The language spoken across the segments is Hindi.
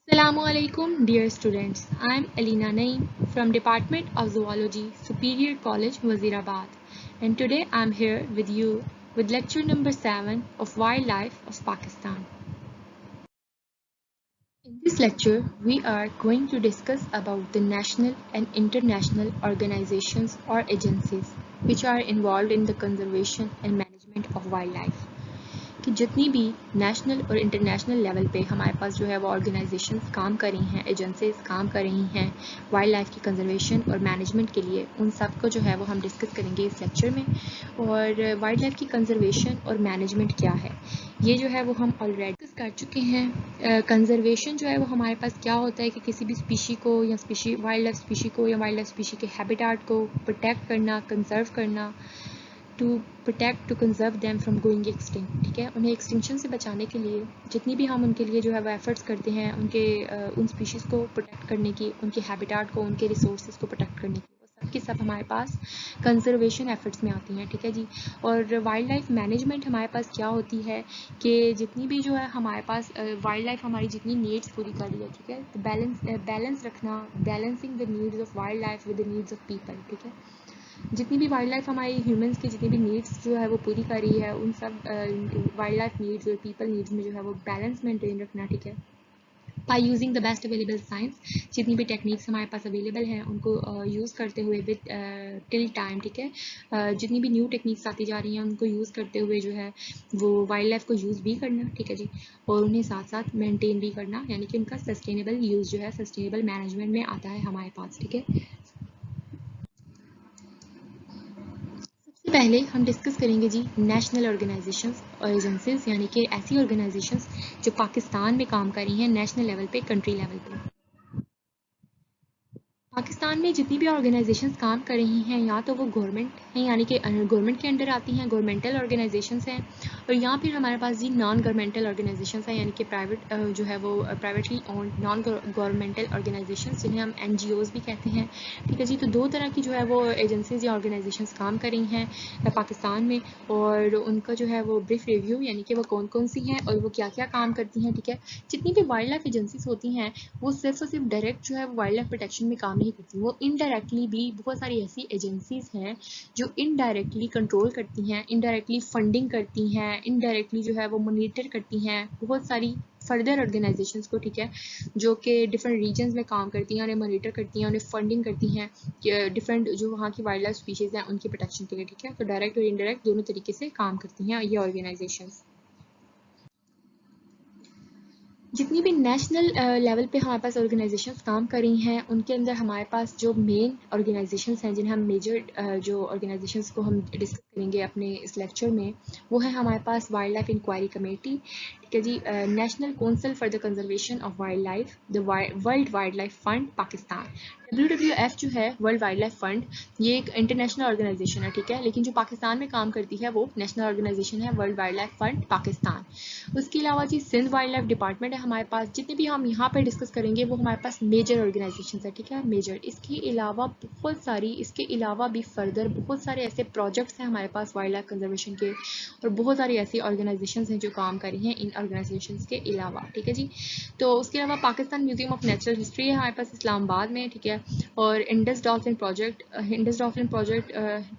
Assalamualaikum dear students. I am Alina Naeem from Department of Zoology, Superior College, Wazirabad. And today I am here with you with lecture number 7 of Wildlife of Pakistan. In this lecture, we are going to discuss about the national and international organizations or agencies which are involved in the conservation and management of wildlife. कि जितनी भी नेशनल और इंटरनेशनल लेवल पे हमारे पास जो है वो ऑर्गेनाइजेशंस काम कर रही हैं, एजेंसीज काम कर रही हैं वाइल्ड लाइफ की कंजर्वेशन और मैनेजमेंट के लिए, उन सब को जो है वो हम डिस्कस करेंगे इस लेक्चर में। और वाइल्ड लाइफ की कंजर्वेशन और मैनेजमेंट क्या है ये जो है वो हम ऑलरेडी डिस्कस कर चुके हैं। कंजर्वेशन जो है वो हमारे पास क्या होता है कि किसी भी स्पीशी को या वाइल्ड लाइफ स्पीशी को या वाइल्ड लाइफ स्पीशी के हैबिटाट को प्रोटेक्ट करना, कंजर्व करना, to protect to conserve them from going extinct. ठीक है, उन्हें एक्सटिंक्शन से बचाने के लिए जितनी भी हम उनके लिए जो है वो एफर्ट्स करते हैं, उन स्पीशीज़ को प्रोटेक्ट करने की, उनके हैबिटाट को, उनके रिसोर्सेज को प्रोटेक्ट करने की, वो सब की सब हमारे पास कंजर्वेशन एफर्ट्स में आती हैं। ठीक है जी। और वाइल्ड लाइफ मैनेजमेंट हमारे पास क्या होती है कि जितनी भी जो है हमारे पास वाइल्ड लाइफ हमारी जितनी नीड्स पूरी कर रही है, ठीक है, तो बैलेंस रखना, balancing the needs of wild life with the needs of people. ठीक है, जितनी भी वाइल्ड लाइफ हमारी ह्यूमंस की जितनी भी नीड्स जो है वो पूरी कर रही है, उन सब वाइल्ड लाइफ नीड्स और पीपल नीड्स में जो है वो बैलेंस मेंटेन रखना। ठीक है, by using the best available science, जितनी भी टेक्निक्स हमारे पास अवेलेबल हैं उनको यूज़ करते हुए विद टिल टाइम। ठीक है, जितनी भी न्यू टेक्निक्स आती जा रही हैं उनको यूज़ करते हुए जो है वो वाइल्ड लाइफ को यूज़ भी करना। ठीक है जी, और उन्हें साथ साथ मेंटेन भी करना, यानी कि उनका सस्टेनेबल यूज़ जो है सस्टेनेबल मैनेजमेंट में आता है हमारे पास। ठीक है, सबसे पहले हम डिस्कस करेंगे जी नेशनल ऑर्गेनाइजेशंस और एजेंसीज, यानी कि ऐसी ऑर्गेनाइजेशंस जो पाकिस्तान में काम कर रही हैं नेशनल लेवल पे, कंट्री लेवल पे। पाकिस्तान में जितनी भी ऑर्गेनाइजेशंस काम कर रही हैं या तो वो गवर्नमेंट हैं, यानी कि गवर्नमेंट के अंडर आती हैं, गवर्नमेंटल ऑर्गेनाइजेशंस हैं, और या फिर हमारे पास जी नॉन गवर्नमेंटल ऑर्गेनाइजेशंस हैं, यानी कि प्राइवेट जो है वो privately owned non governmental organisations, जिन्हें हम NGOs भी कहते हैं। ठीक है जी, तो दो तरह की जो है वो एजेंसीज या ऑर्गेनाइजेशंस काम कर रही हैं पाकिस्तान में, और उनका जो है वो ब्रीफ रिव्यू, यानी कि वो कौन कौन सी हैं और वो क्या क्या काम करती हैं। ठीक है, जितनी भी वाइल्ड लाइफ एजेंसीज होती हैं वो सिर्फ और सिर्फ डायरेक्ट जो है वो वाइल्ड लाइफ प्रोटेक्शन में काम नहीं करती, वो इनडायरेक्टली भी बहुत सारी ऐसी एजेंसीज हैं जो इनडायरेक्टली कंट्रोल करती हैं, इनडायरेक्टली फंडिंग करती हैं, इनडायरेक्टली जो है वो मॉनिटर करती हैं बहुत सारी फर्दर ऑर्गेनाइजेशंस को। ठीक है, जो कि डिफरेंट रीजन्स में काम करती हैं, उन्हें मॉनिटर करती हैं, उन्हें फंडिंग करती हैं डिफरेंट जो वहाँ की वाइल्ड लाइफ स्पीशीज़ हैं उनकी प्रोटेक्शन के लिए। ठीक है, तो डायरेक्ट और इनडायरेक्ट दोनों तरीके से काम करती हैं ये ऑर्गेनाइजेशंस। जितनी भी नेशनल लेवल पे हमारे पास ऑर्गेनाइजेशंस काम कर रही हैं उनके अंदर हमारे पास जो मेन ऑर्गेनाइजेशंस हैं, जिन्हें हम मेजर जो ऑर्गेनाइजेशंस को हम डिस्कस करेंगे अपने इस लेक्चर में, वो है हमारे पास वाइल्ड लाइफ इंक्वायरी कमेटी। ठीक है जी, national council for the conservation of wild life, the world wild life fund Pakistan. WWF जो है वर्ल्ड वाइल्ड लाइफ फंड, ये एक इंटरनेशनल ऑर्गेनाइजेशन है। ठीक है, लेकिन जो पाकिस्तान में काम करती है वो नेशनल ऑर्गेनाइजेशन है world wild life fund Pakistan. उसके अलावा जी सिंध वाइल्ड लाइफ डिपार्टमेंट है हमारे पास। जितने भी हम यहाँ पर डिस्कस करेंगे वो हमारे पास मेजर ऑर्गेनाइजेशन है। ठीक है, मेजर। इसके अलावा भी फर्दर बहुत सारे ऐसे प्रोजेक्ट्स हैं हमारे पास वाइल्ड लाइफ कंजर्वेशन के, और बहुत सारी ऐसी ऑर्गेनाइजेशन हैं जो काम कर रही हैं इन ऑर्गेनाइजेशन के अलावा। ठीक है जी, तो उसके अलावा Pakistan museum of natural history है हमारे पास इस्लामाबाद में। ठीक है, और Indus dolphin project,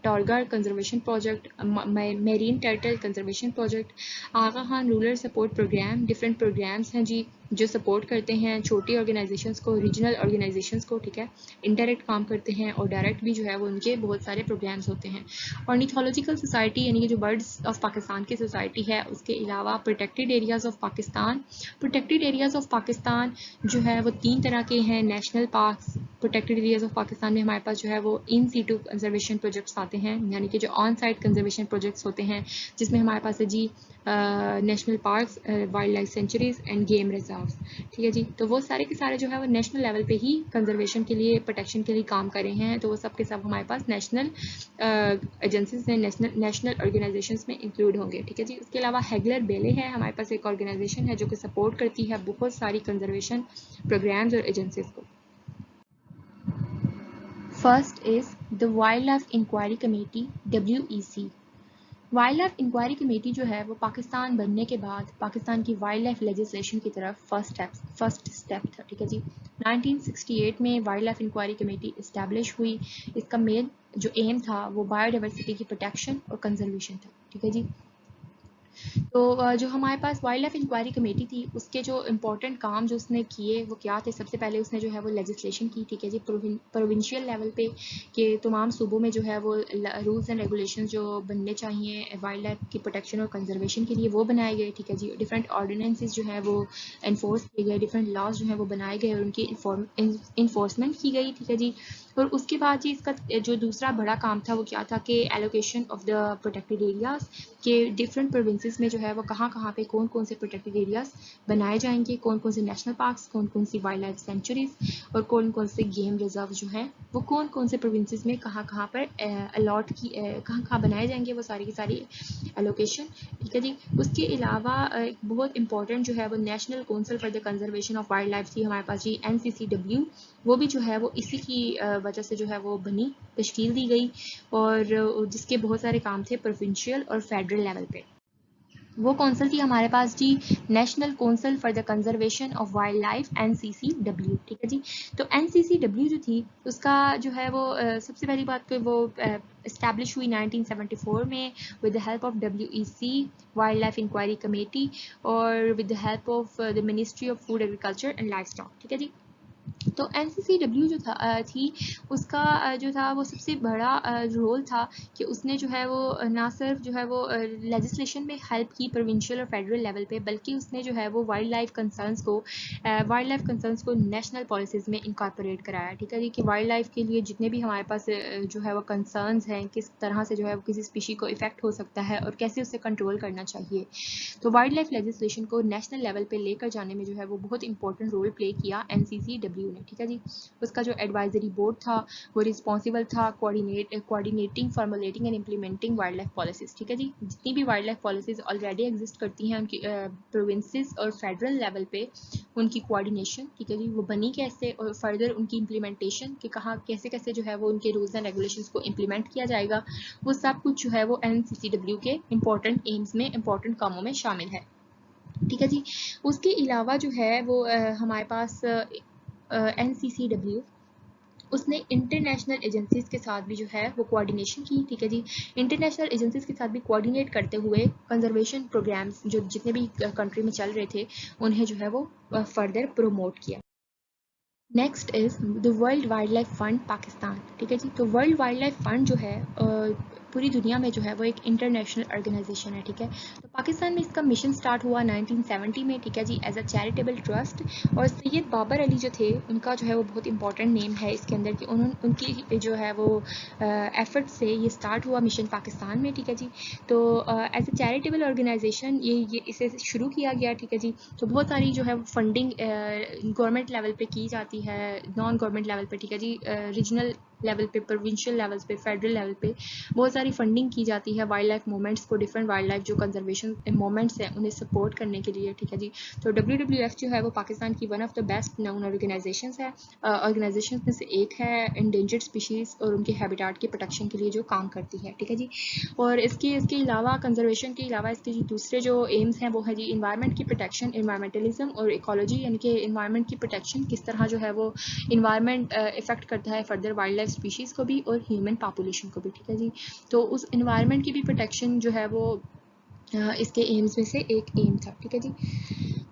Torghar conservation project, marine turtle conservation project, Aga Khan rural support programme, different programmes हैं जी जो सपोर्ट करते हैं छोटी ऑर्गेनाइजेशंस को, रीजनल ऑर्गेनाइजेशंस को। ठीक है, इनडायरेक्ट काम करते हैं और डायरेक्ट भी जो है वो उनके बहुत सारे प्रोग्राम्स होते हैं। ऑर्निथोलॉजिकल सोसाइटी, यानी कि जो बर्ड्स ऑफ पाकिस्तान की सोसाइटी है, उसके अलावा protected areas of Pakistan. Protected areas of Pakistan जो है वो 3 तरह के हैं। National parks, protected areas of Pakistan में हमारे पास जो है वो इन सीटू कंजर्वेशन प्रोजेक्ट्स आते हैं, यानी कि जो ऑन साइट कंजर्वेशन प्रोजेक्ट्स होते हैं, जिसमें हमारे पास है जी national parks, wildlife sanctuaries and game reserves. ठीक है जी, तो वो सारे के सारे जो है वो नेशनल लेवल पे ही कंजर्वेशन के लिए, प्रोटेक्शन के लिए काम कर रहे हैं, तो वो सब के सब हमारे पास नेशनल एजेंसीज हैं, नेशनल ऑर्गेनाइजेशंस में इंक्लूड होंगे। ठीक है जी, उसके अलावा हेगलर बेले है हमारे पास एक ऑर्गेनाइजेशन है जो कि सपोर्ट करती है बहुत सारी कंजर्वेशन प्रोग्राम्स और एजेंसीज को। First is the wild life inquiry committee, WEC। Wild life inquiry committee जो है वो पाकिस्तान बनने के बाद पाकिस्तान की वाइल्ड लाइफ लेजिस्लेशन की तरफ फर्स्ट स्टेप था, ठीक है जी। 1968 में wild life inquiry committee establish हुई। इसका मेन जो एम था वो बायोडाइवर्सिटी की प्रोटेक्शन और कंजर्वेशन था, ठीक है जी। तो जो हमारे पास वाइल्ड लाइफ इंक्वायरी कमेटी थी उसके जो इम्पोर्टेंट काम जो उसने किए वो क्या थे। सबसे पहले उसने जो है वो लेजिस्लेशन की, ठीक है जी, प्रोविंशियल लेवल पे कि तमाम सूबों में जो है वो रूल्स एंड रेगुलेशन जो बनने चाहिए वाइल्ड लाइफ की प्रोटेक्शन और कंजर्वेशन के लिए वो बनाए गए, ठीक है जी। डिफरेंट ऑर्डिनेंसेस जो है वो इन्फोर्स किए गए, डिफरेंट लॉज जो है वो बनाए गए और उनकी इन्फोर्समेंट की गई, ठीक है जी। और उसके बाद जी इसका जो दूसरा बड़ा काम था वो क्या था कि allocation of the protected areas के डिफरेंट प्रोविंसेस में जो है वो कहाँ कहाँ पे कौन कौन से प्रोटेक्टेड एरियाज बनाए जाएंगे, कौन कौन से नेशनल पार्क्स, कौन कौन सी वाइल्ड लाइफ सेंचुरीज और कौन कौन से गेम रिजर्व जो हैं वो कौन कौन से प्रोविंसेस में कहाँ कहाँ पर अलॉट की कहाँ कहाँ बनाए जाएंगे, वो सारी की सारी एलोकेशन, ठीक है जी। उसके अलावा एक बहुत इंपॉर्टेंट जो है वो national council for the conservation of wild life थी हमारे पास जी, NCCW। वो भी जो है वो इसी की वजह से जो है वो बनी, तश्कील दी गई और जिसके बहुत सारे काम थे प्रोविंशियल और फेडरल लेवल पे। वो कौंसल थी हमारे पास जी, national council for the conservation of wild life, NCCW, ठीक है जी। तो NCCW जो थी उसका जो है वो सबसे पहली बात तो वो इस्टेब्लिश हुई 1974 में with the help of WEC wild life inquiry committee और with the help of the ministry of food agriculture and livestock, ठीक है जी। तो NCCW जो थी उसका जो था वो सबसे बड़ा रोल था कि उसने जो है वो ना सिर्फ जो है वो लेजिस्लेशन में हेल्प की प्रोविंशियल और फेडरल लेवल पे, बल्कि उसने जो है वो वाइल्ड लाइफ कंसर्न्स को नेशनल पॉलिसीज़ में इनकॉर्पोरेट कराया, ठीक है जी। कि वाइल्ड लाइफ के लिए जितने भी हमारे पास जो है वो कंसर्न्स हैं, किस तरह से जो है वो किसी स्पीशी को इफेक्ट हो सकता है और कैसे उसे कंट्रोल करना चाहिए, तो वाइल्ड लाइफ लेजिस्लेशन को नेशनल लेवल पे लेकर जाने में जो है वो बहुत इंपॉर्टेंट रोल प्ले किया NCCW ने, ठीक है जी। उसका जो एडवाइजरी बोर्ड था वो रिस्पॉन्सिबल था coordinating, formulating and implementing wild life policies, ठीक है जी। जितनी भी wild life policies already exist करती हैं उनकी प्रोविंसेस और फेडरल लेवल पे उनकी कोऑर्डिनेशन, ठीक है जी, वो बनी कैसे और फर्दर उनकी इम्प्लीमेंटेशन कि कहाँ कैसे कैसे जो है वो उनके रूल्स एंड रेगुलेशंस को इम्प्लीमेंट किया जाएगा, वो सब कुछ जो है वो NCCW के इंपॉर्टेंट एम्स में, इंपॉर्टेंट कामों में शामिल है, ठीक है जी। उसके अलावा जो है वो हमारे पास NCCW उसने इंटरनेशनल एजेंसीज के साथ भी जो है वो कोऑर्डिनेशन की, ठीक है जी। इंटरनेशनल एजेंसीज के साथ भी कोऑर्डिनेट करते हुए कंजर्वेशन प्रोग्राम्स जो जितने भी कंट्री में चल रहे थे उन्हें जो है वो फर्दर प्रोमोट किया। Next is the world wild life fund Pakistan, ठीक है जी। तो वर्ल्ड वाइल्ड लाइफ फंड जो है पूरी दुनिया में जो है वो एक इंटरनेशनल ऑर्गेनाइजेशन है, ठीक है। तो पाकिस्तान में इसका मिशन स्टार्ट हुआ 1970 में, ठीक है जी, एज अ चैरिटेबल ट्रस्ट। और सैयद बाबर अली जो थे उनका जो है वो बहुत इंपॉर्टेंट नेम है इसके अंदर कि उनकी जो है वो एफर्ट से ये स्टार्ट हुआ मिशन पाकिस्तान में, ठीक है जी। तो एज अ चैरिटेबल ऑर्गेनाइजेशन ये इसे शुरू किया गया, ठीक है जी। तो बहुत सारी जो है फंडिंग गवर्नमेंट लेवल पे की जाती है, नॉन गवर्नमेंट लेवल पे, ठीक है जी, रीजनल लेवल पे, प्रोविंशियल लेवल्स पे, फेडरल लेवल पे बहुत सारी फंडिंग की जाती है वाइल्ड लाइफ मूवमेंट्स को, डिफरेंट वाइल्ड लाइफ जो कंजर्वेशन मूवमेंट्स हैं उन्हें सपोर्ट करने के लिए, ठीक है जी। तो WWF जो है वो पाकिस्तान की one of the best noun organisations है, ऑर्गेनाइजेशन में से एक है इंडेंजर्ड स्पीशीज़ और उनके हैबिटाट के प्रोटेक्शन के लिए जो काम करती है, ठीक है जी। और इसके अलावा कंजर्वेशन के अलावा इसके दूसरे जो एम्स हैं वो है जी इन्वायरमेंट की प्रोटेक्शन, इन्वायरमेंटलिज्म और इकोलॉजी, यानी कि इन्वायरमेंट की प्रोटेक्शन किस तरह जो है वो इन्वायरमेंट इफेक्ट करता है फर्दर वाइल्ड लाइफ स्पीशीज़ को भी और ह्यूमन पॉपुलेशन को भी, ठीक है जी। तो उस इन्वायरमेंट की भी प्रोटेक्शन जो है वो इसके एम्स में से एक एम था, ठीक है जी।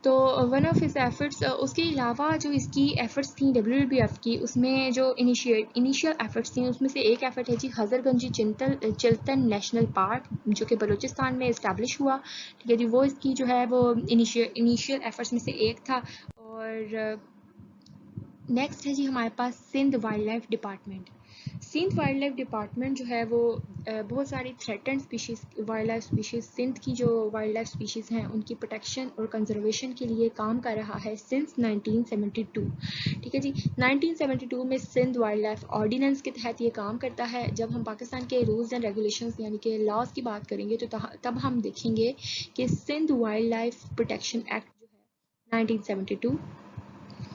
तो वन ऑफ हिज एफर्ट्स, उसके अलावा जो इसकी एफर्ट्स थी WWF की, उसमें जो इनिशियल एफर्ट्स थी उसमें से एक एफर्ट है जी हज़रगंजी चिल्तन नेशनल पार्क जो कि बलूचिस्तान में इस्टेब्लिश हुआ, ठीक है जी। वो इसकी जो है वो इनिशियल एफर्ट्स में से एक था। और नेक्स्ट है जी हमारे पास Sindh wildlife department. Sindh wildlife department जो है वो बहुत सारी threatened species, wildlife species, Sindh की जो वाइल्ड लाइफ स्पीशीज़ हैं उनकी प्रोटेक्शन और कंजर्वेशन के लिए काम कर रहा है सिंस 1972, ठीक है जी। 1972 में सिंध वाइल्ड लाइफ ऑर्डिनेंस के तहत ये काम करता है। जब हम पाकिस्तान के रूल्स एंड रेगुलेशंस यानी कि लॉज की बात करेंगे तो तब हम देखेंगे कि Sindh wildlife protection act जो है 1972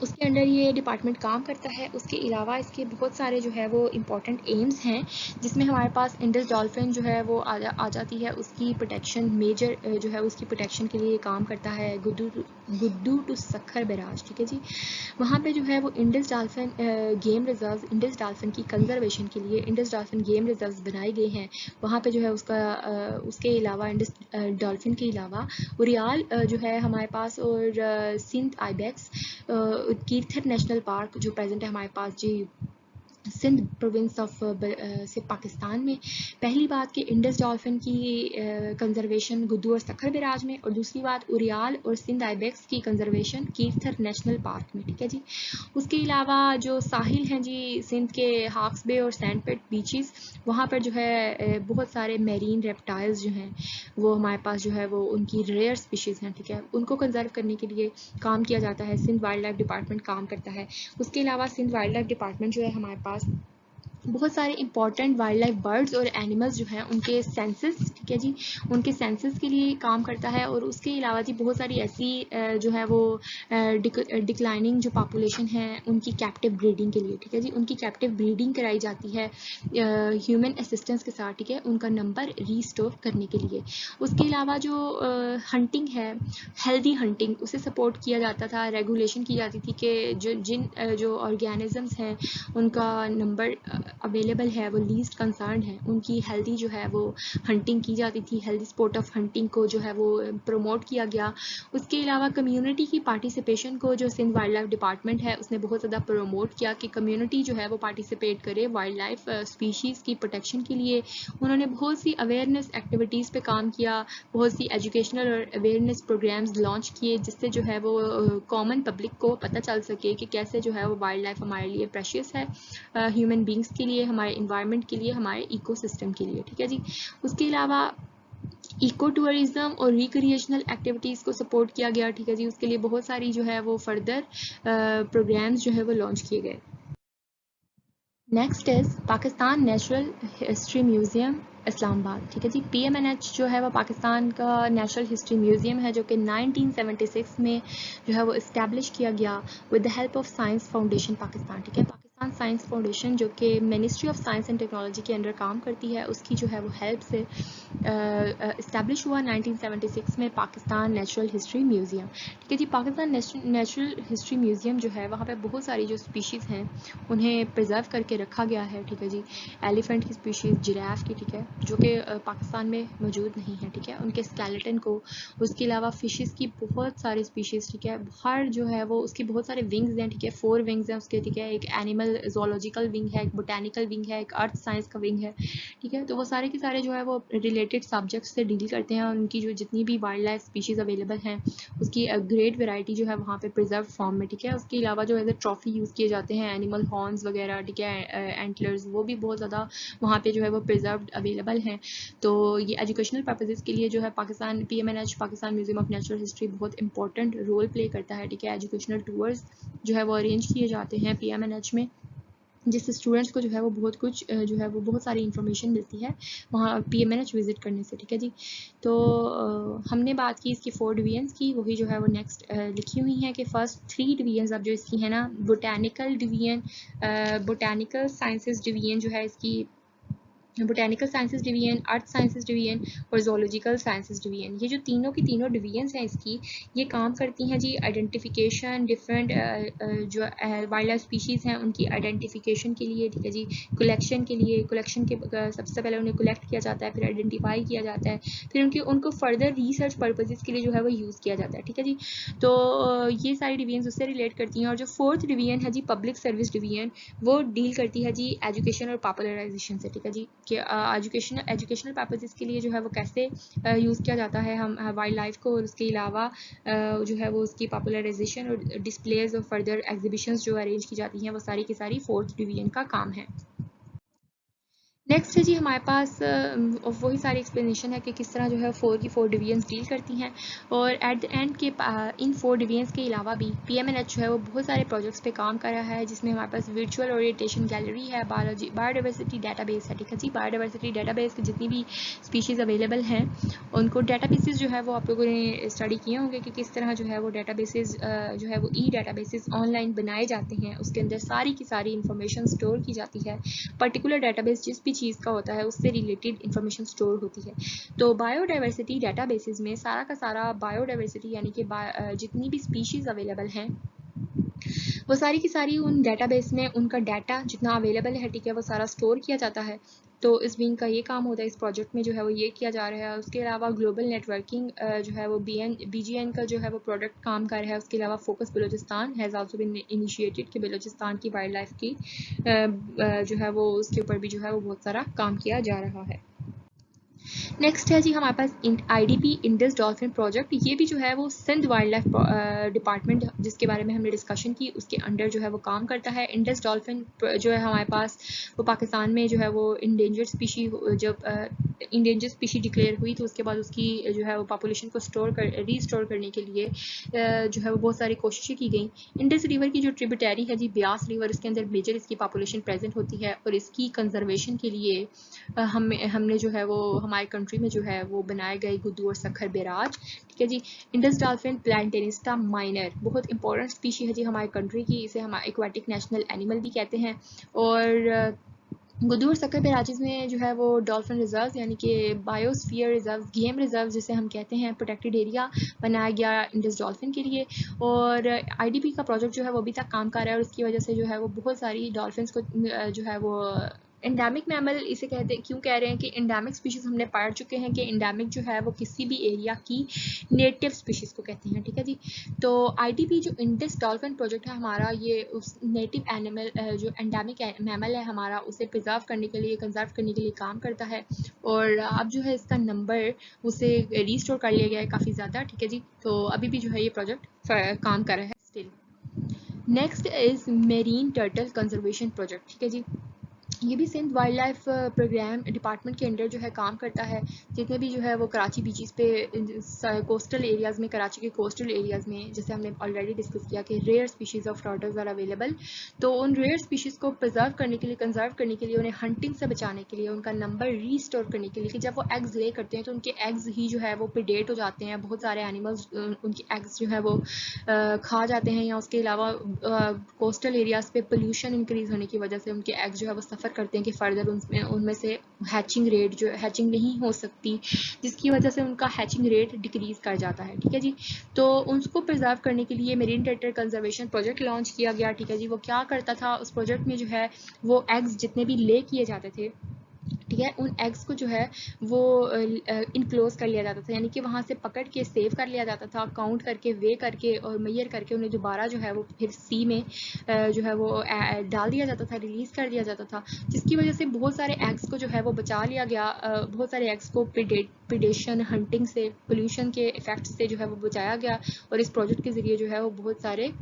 उसके अंडर ये डिपार्टमेंट काम करता है। उसके अलावा इसके बहुत सारे जो है वो इम्पॉर्टेंट एम्स हैं, जिसमें हमारे पास इंडस डॉल्फिन जो है वो आ जाती है। उसकी प्रोटेक्शन मेजर जो है उसकी प्रोटेक्शन के लिए काम करता है गुड्डू टू सखर बैराज, ठीक है जी। वहाँ पे जो है वो Indus dolphin game reserve, Indus dolphin की कंजर्वेशन के लिए इंडस डॉल्फिन गेम रिजर्व बनाए गए हैं। वहाँ पे जो है उसके अलावा इंडस डॉल्फिन के अलावा उरियाल जो है हमारे पास, और Sindh ibex, Kirthar national park जो प्रेजेंट है हमारे पास जी सिंध प्रोविंस ऑफ से पाकिस्तान में। पहली बात कि इंडस डॉल्फिन की कंजर्वेशन गुद्दू और सखर बैराज में, और दूसरी बात उरियाल और सिंध आइबेक्स की कंजर्वेशन कीर्थर नेशनल पार्क में, ठीक है जी। उसके अलावा जो साहिल हैं जी सिंध के, हाक्स बे और सैंडपेट बीचेस, वहाँ पर जो है बहुत सारे मेरीन रेप्टाइल्स जो हैं वो हमारे पास जो है वो उनकी रेयर स्पीशीज़ हैं, ठीक है। उनको कंजर्व करने के लिए काम किया जाता है, सिंध वाइल्ड लाइफ डिपार्टमेंट काम करता है। उसके अलावा सिंध वाइल्ड लाइफ डिपार्टमेंट जो है हमारे पास बहुत सारे इंपॉर्टेंट वाइल्ड लाइफ बर्ड्स और एनिमल्स जो हैं उनके सेंसस, ठीक है जी, उनके सेंसस के लिए काम करता है। और उसके अलावा जी बहुत सारी ऐसी जो है वो डिक्लाइनिंग जो पॉपुलेशन है उनकी कैप्टिव ब्रीडिंग के लिए, ठीक है जी, उनकी कैप्टिव ब्रीडिंग कराई जाती है ह्यूमन असिस्टेंस के साथ, ठीक है, उनका नंबर रीस्टोर करने के लिए। उसके अलावा जो हंटिंग है, हेल्दी हंटिंग, उसे सपोर्ट किया जाता था, रेगुलेशन की जाती थी कि जो ऑर्गेनिजम्स हैं उनका नंबर अवेलेबल है, वो लीस्ट कंसर्न है, उनकी हेल्दी जो है वो हंटिंग की जाती थी। हेल्दी स्पोर्ट ऑफ हंटिंग को जो है वो प्रमोट किया गया। उसके अलावा कम्युनिटी की पार्टिसिपेशन को जो सिंध वाइल्ड लाइफ डिपार्टमेंट है उसने बहुत ज़्यादा प्रमोट किया कि कम्युनिटी जो है वो पार्टिसिपेट करे वाइल्ड लाइफ स्पीशीज़ की प्रोटेक्शन के लिए। उन्होंने बहुत सी अवेयरनेस एक्टिविटीज़ पे काम किया, बहुत सी एजुकेशनल और अवेयरनेस प्रोग्राम्स लॉन्च किए, जिससे जो है वो कॉमन पब्लिक को पता चल सके कि कैसे जो है वो वाइल्ड लाइफ हमारे लिए प्रेशियस है, ह्यूमन बींग्स के लिए, हमारे इन्वायरमेंट के लिए, हमारे इकोसिस्टम के लिए, ठीक है जी। उसके अलावा इको टूरिज्म और रिक्रिएशनल एक्टिविटीज़ को सपोर्ट किया गया, ठीक है जी। उसके लिए बहुत सारी जो है वो फर्दर प्रोग्राम्स जो है वो लॉन्च किए गए। Next is Pakistan natural history museum Islamabad, ठीक है जी। PMNH जो है वो पाकिस्तान का नेचुरल हिस्ट्री म्यूज़ियम है, जो कि 1976 में जो है वो इस्टेब्लिश किया गया with the help of science foundation Pakistan, ठीक है। पाकिस्तान साइंस फाउंडेशन जो कि ministry of science and technology के अंडर काम करती है, उसकी जो है वो हेल्प से इस्टेब्लिश हुआ 1976 में पाकिस्तान नेचुरल हिस्ट्री म्यूज़ियम, ठीक है जी। पाकिस्तान नेचुरल हिस्ट्री म्यूज़ियम जो है वहाँ पे बहुत सारी जो स्पीशीज़ हैं उन्हें प्रिजर्व करके रखा गया है, ठीक है जी। एलिफेंट की स्पीशीज़, जिराफ की, ठीक है, जो कि पाकिस्तान में मौजूद नहीं है, ठीक है, उनके स्केलेटन को। उसके अलावा फिशेस की बहुत सारी स्पीशीज़, ठीक है, हर जो है वो उसकी बहुत सारे विंग्स हैं, ठीक है, 4 विंग्स हैं उसके, ठीक है। एक एनिमल जोलॉजिकल विंग है, एक बोटेनिकल विंग है, एक अर्थ साइंस का विंग है, ठीक है। तो वो सारे के सारे जो है वो रिलेटेड सब्जेक्ट्स से डील करते हैं। उनकी जो जितनी भी वाइल्ड लाइफ स्पीशीज़ अवेलेबल हैं उसकी ग्रेट वेराइटी जो है वहाँ पे प्रिजर्व फॉर्म में, ठीक है। उसके अलावा जो एज ए ट्रॉफी यूज़ किए जाते हैं एनिमल हॉर्न्स वगैरह, ठीक है, एंटलर्स, वो भी बहुत ज़्यादा वहाँ पे जो है वो प्रिजर्व्ड अवेलेबल हैं। तो ये एजुकेशनल पर्पजेज़ के लिए जो है Pakistan PMNH Pakistan museum of natural history बहुत इंपॉर्टेंट रोल प्ले करता है, ठीक है। एजुकेशनल टूर्स जो है वो अरेंज किए जाते हैं PMNH में, जिससे स्टूडेंट्स को जो है वो बहुत कुछ जो है वो बहुत सारी इन्फॉर्मेशन मिलती है वहाँ PMNH विजिट करने से, ठीक है जी। तो हमने बात की इसकी 4 डिवीजन्स की, वही जो है वो नेक्स्ट लिखी हुई हैं कि फर्स्ट 3 डिवीजन्स अब जो इसकी है ना, botanical division, botanical sciences division जो है इसकी, बोटेनिकल साइंसेस डिवीजन, अर्थ साइंसेस डिवीजन और जोलॉजिकल साइंसेस डिवीजन, ये जो तीनों की तीनों डिवीजन्स हैं इसकी, ये काम करती हैं जी आइडेंटिफिकेशन, डिफरेंट जो वाइल्ड लाइफ स्पीशीज़ हैं उनकी आइडेंटिफिकेशन के लिए, ठीक है जी। कलेक्शन के लिए, कलेक्शन के सबसे पहले उन्हें कलेक्ट किया जाता है, फिर आइडेंटिफाई किया जाता है, फिर उनको फर्दर रिसर्च पर्पजेज़ के लिए जो है वो यूज़ किया जाता है, ठीक है जी। तो ये सारी डिवीजन उससे रिलेट करती हैं। और जो 4th डिवीजन है जी पब्लिक सर्विस डिवीजन, वो डील करती है जी एजुकेशन और पॉपुलराइजेशन से, ठीक है जी, कि एजुकेशनल पर्पजेज़ के लिए जो है वो कैसे यूज़ किया जाता है हम वाइल्ड लाइफ को, और उसके अलावा जो है वो उसकी पॉपुलराइजेशन और डिस्प्लेज और फर्दर एग्जीबिशंस जो अरेंज की जाती हैं वो सारी की सारी 4th डिवीजन का काम है। नेक्स्ट है जी हमारे पास वही सारी एक्सप्लेनेशन है कि किस तरह जो है 4 की 4 डिवीजन्स डील करती हैं, और एट द एंड के इन 4 डिवीजन्स के अलावा भी PMNH जो है वो बहुत सारे प्रोजेक्ट्स पे काम कर रहा है, जिसमें हमारे पास वर्चुअल ओरिएंटेशन गैलरी है, बायोडाइवर्सिटी डाटाबेस है, ठीक है जी। बायोडाइवर्सिटी डाटाबेस की जितनी भी स्पीशीज़ अवेलेबल हैं उनको डाटाबेसेस जो है वो आप लोगों ने स्टडी किए होंगे कि किस तरह जो है वो डाटाबेसेस जो है वो डाटाबेसेस ऑनलाइन बनाए जाते हैं, उसके अंदर सारी की सारी इंफॉर्मेशन स्टोर की जाती है। पर्टिकुलर डाटाबेस जिस भी चीज़ का होता है उससे रिलेटेड इंफॉर्मेशन स्टोर होती है। तो बायोडाइवर्सिटी डाटाबेसेस में सारा का सारा बायोडाइवर्सिटी यानी कि जितनी भी स्पीशीज़ अवेलेबल हैं वो सारी की सारी उन डाटाबेस में उनका डाटा जितना अवेलेबल है, ठीक है, वो सारा स्टोर किया जाता है। तो इस विंग का ये काम होता है, इस प्रोजेक्ट में जो है वो ये किया जा रहा है। उसके अलावा ग्लोबल नेटवर्किंग जो है वो BGN का जो है वो प्रोडक्ट काम कर रहा है। उसके अलावा focus Balochistan has also been initiated कि बलूचिस्तान की वाइल्ड लाइफ की जो है वो उसके ऊपर भी जो है वो बहुत सारा काम किया जा रहा है। नेक्स्ट है जी हमारे पास IDP इंडस डॉल्फिन प्रोजेक्ट। ये भी जो है वो सिंध वाइल्ड लाइफ डिपार्टमेंट जिसके बारे में हमने डिस्कशन की उसके अंडर जो है वो काम करता है। इंडस डॉल्फिन जो है हमारे पास वो पाकिस्तान में जो है वो इंडेंजर्ड स्पीशी जब इंडेंजर्ड स्पीशी डिक्लेयर हुई तो उसके बाद उसकी जो है वो पॉपुलेशन को रीस्टोर करने के लिए जो है वो बहुत सारी कोशिशें की गई। इंडस रिवर की जो ट्रिब्यूटरी है जी ब्यास रिवर, इसके अंदर मेजर इसकी पॉपुलेशन प्रेजेंट होती है, और इसकी कंजर्वेशन के लिए हमने जो है वो हमारे कंट्री में जो है वो बनाए गए गुद्दू और सखर बैराज, ठीक है जी। इंडस डॉल्फिन प्लांटेनिस्टा माइनर बहुत इंपॉर्टेंट स्पीशी है जी हमारे कंट्री की, इसे हम एक्वाटिक नेशनल एनिमल भी कहते हैं। और गुद्दू और सखर बैराजेस में जो है वो डॉल्फिन रिजर्व यानी कि बायोस्फीयर रिजर्व, गेम रिजर्व जिसे हम कहते हैं, प्रोटेक्टेड एरिया बनाया गया इंडस डॉल्फिन के लिए। और IDP का प्रोजेक्ट जो है वो अभी तक काम कर रहा है, और उसकी वजह से जो है वो बहुत सारी डॉल्फिन्स को जो है वो एंडेमिक मैमल इसे कहते हैं। क्यों कह रहे हैं कि एंडेमिक स्पीशीज हमने पढ़ चुके हैं कि एंडेमिक जो है वो किसी भी एरिया की नेटिव स्पीशीज को कहते हैं, ठीक है जी। तो IDP जो इंडस डॉल्फिन प्रोजेक्ट है हमारा, ये उस नेटिव एनिमल जो एंडेमिक मैमल है हमारा उसे प्रिजर्व करने के लिए, कंजर्व करने के लिए काम करता है। और अब जो है इसका नंबर उसे रीस्टोर कर लिया गया है काफ़ी ज़्यादा, ठीक है जी। तो अभी भी जो है ये प्रोजेक्ट काम कर रहा है still. Next is marine turtle conservation project, ठीक है जी। ये भी Sindh wildlife programme department के अंडर जो है काम करता है। जितने भी जो है वो कराची बीचेस पे कोस्टल एरियाज़ में, कराची के कोस्टल एरियाज़ में, जैसे हमने ऑलरेडी डिस्कस किया कि rare species of turtles are available. तो उन रेयर स्पीशीज़ को प्रिजर्व करने के लिए, कंजर्व करने के लिए, उन्हें हंटिंग से बचाने के लिए, उनका नंबर रीस्टोर करने के लिए कि जब वो एग्स ले करते हैं तो उनके एग्स ही जो है वो प्रीडेट हो जाते हैं, बहुत सारे एनिमल्स उनके एग्स जो है वो खा जाते हैं, या उसके अलावा कोस्टल एरियाज़ पे पोल्यूशन इंक्रीज़ होने की वजह से उनके एग्स जो है वो सफ़र करते हैं कि फर्दर उनमें से हैचिंग रेट जो हैचिंग नहीं हो सकती, जिसकी वजह से उनका हैचिंग रेट डिक्रीज़ कर जाता है, ठीक है जी। तो उसको प्रिजर्व करने के लिए marine turtle conservation project launch किया गया, ठीक है जी। वो क्या करता था, उस प्रोजेक्ट में जो है वो एग्स जितने भी ले किए जाते थे, ठीक है, उन एग्स को जो है वो इनक्लोज कर लिया जाता था, यानी कि वहाँ से पकड़ के सेव कर लिया जाता था, काउंट करके, वे करके और मेजर करके उन्हें दोबारा जो है वो फिर सी में जो है वो डाल दिया जाता था, रिलीज़ कर दिया जाता था, जिसकी वजह से बहुत सारे एग्स को जो है वो बचा लिया गया। बहुत सारे एग्स को प्रिडेशन, हंटिंग से, पोल्यूशन के इफेक्ट से जो है वो बचाया गया। और इस प्रोजेक्ट के ज़रिए जो है वो बहुत सारे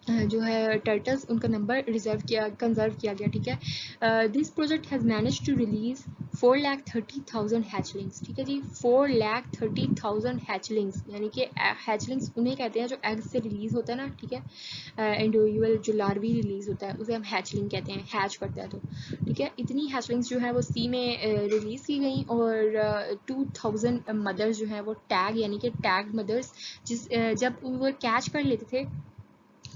जो है टर्टल्स उनका नंबर कंजर्व किया गया, ठीक है। This project has manage to release 4,30,000 hatchlings, ठीक है जी। 4,30,000 हैचलिंग्स, यानी कि हैचलिंग्स उन्हें कहते हैं जो एग से रिलीज होता है ना, ठीक है। इंडिविजुअल जो लार्वी रिलीज होता है उसे हम हैचलिंग कहते हैं, हैच करता है तो, ठीक है। इतनी हैचलिंग्स जो है वो सी में रिलीज की गई, और 2,000 मदर्स जो है वो टैग यानी कि टैग मदर्स जब वो कैच कर लेते थे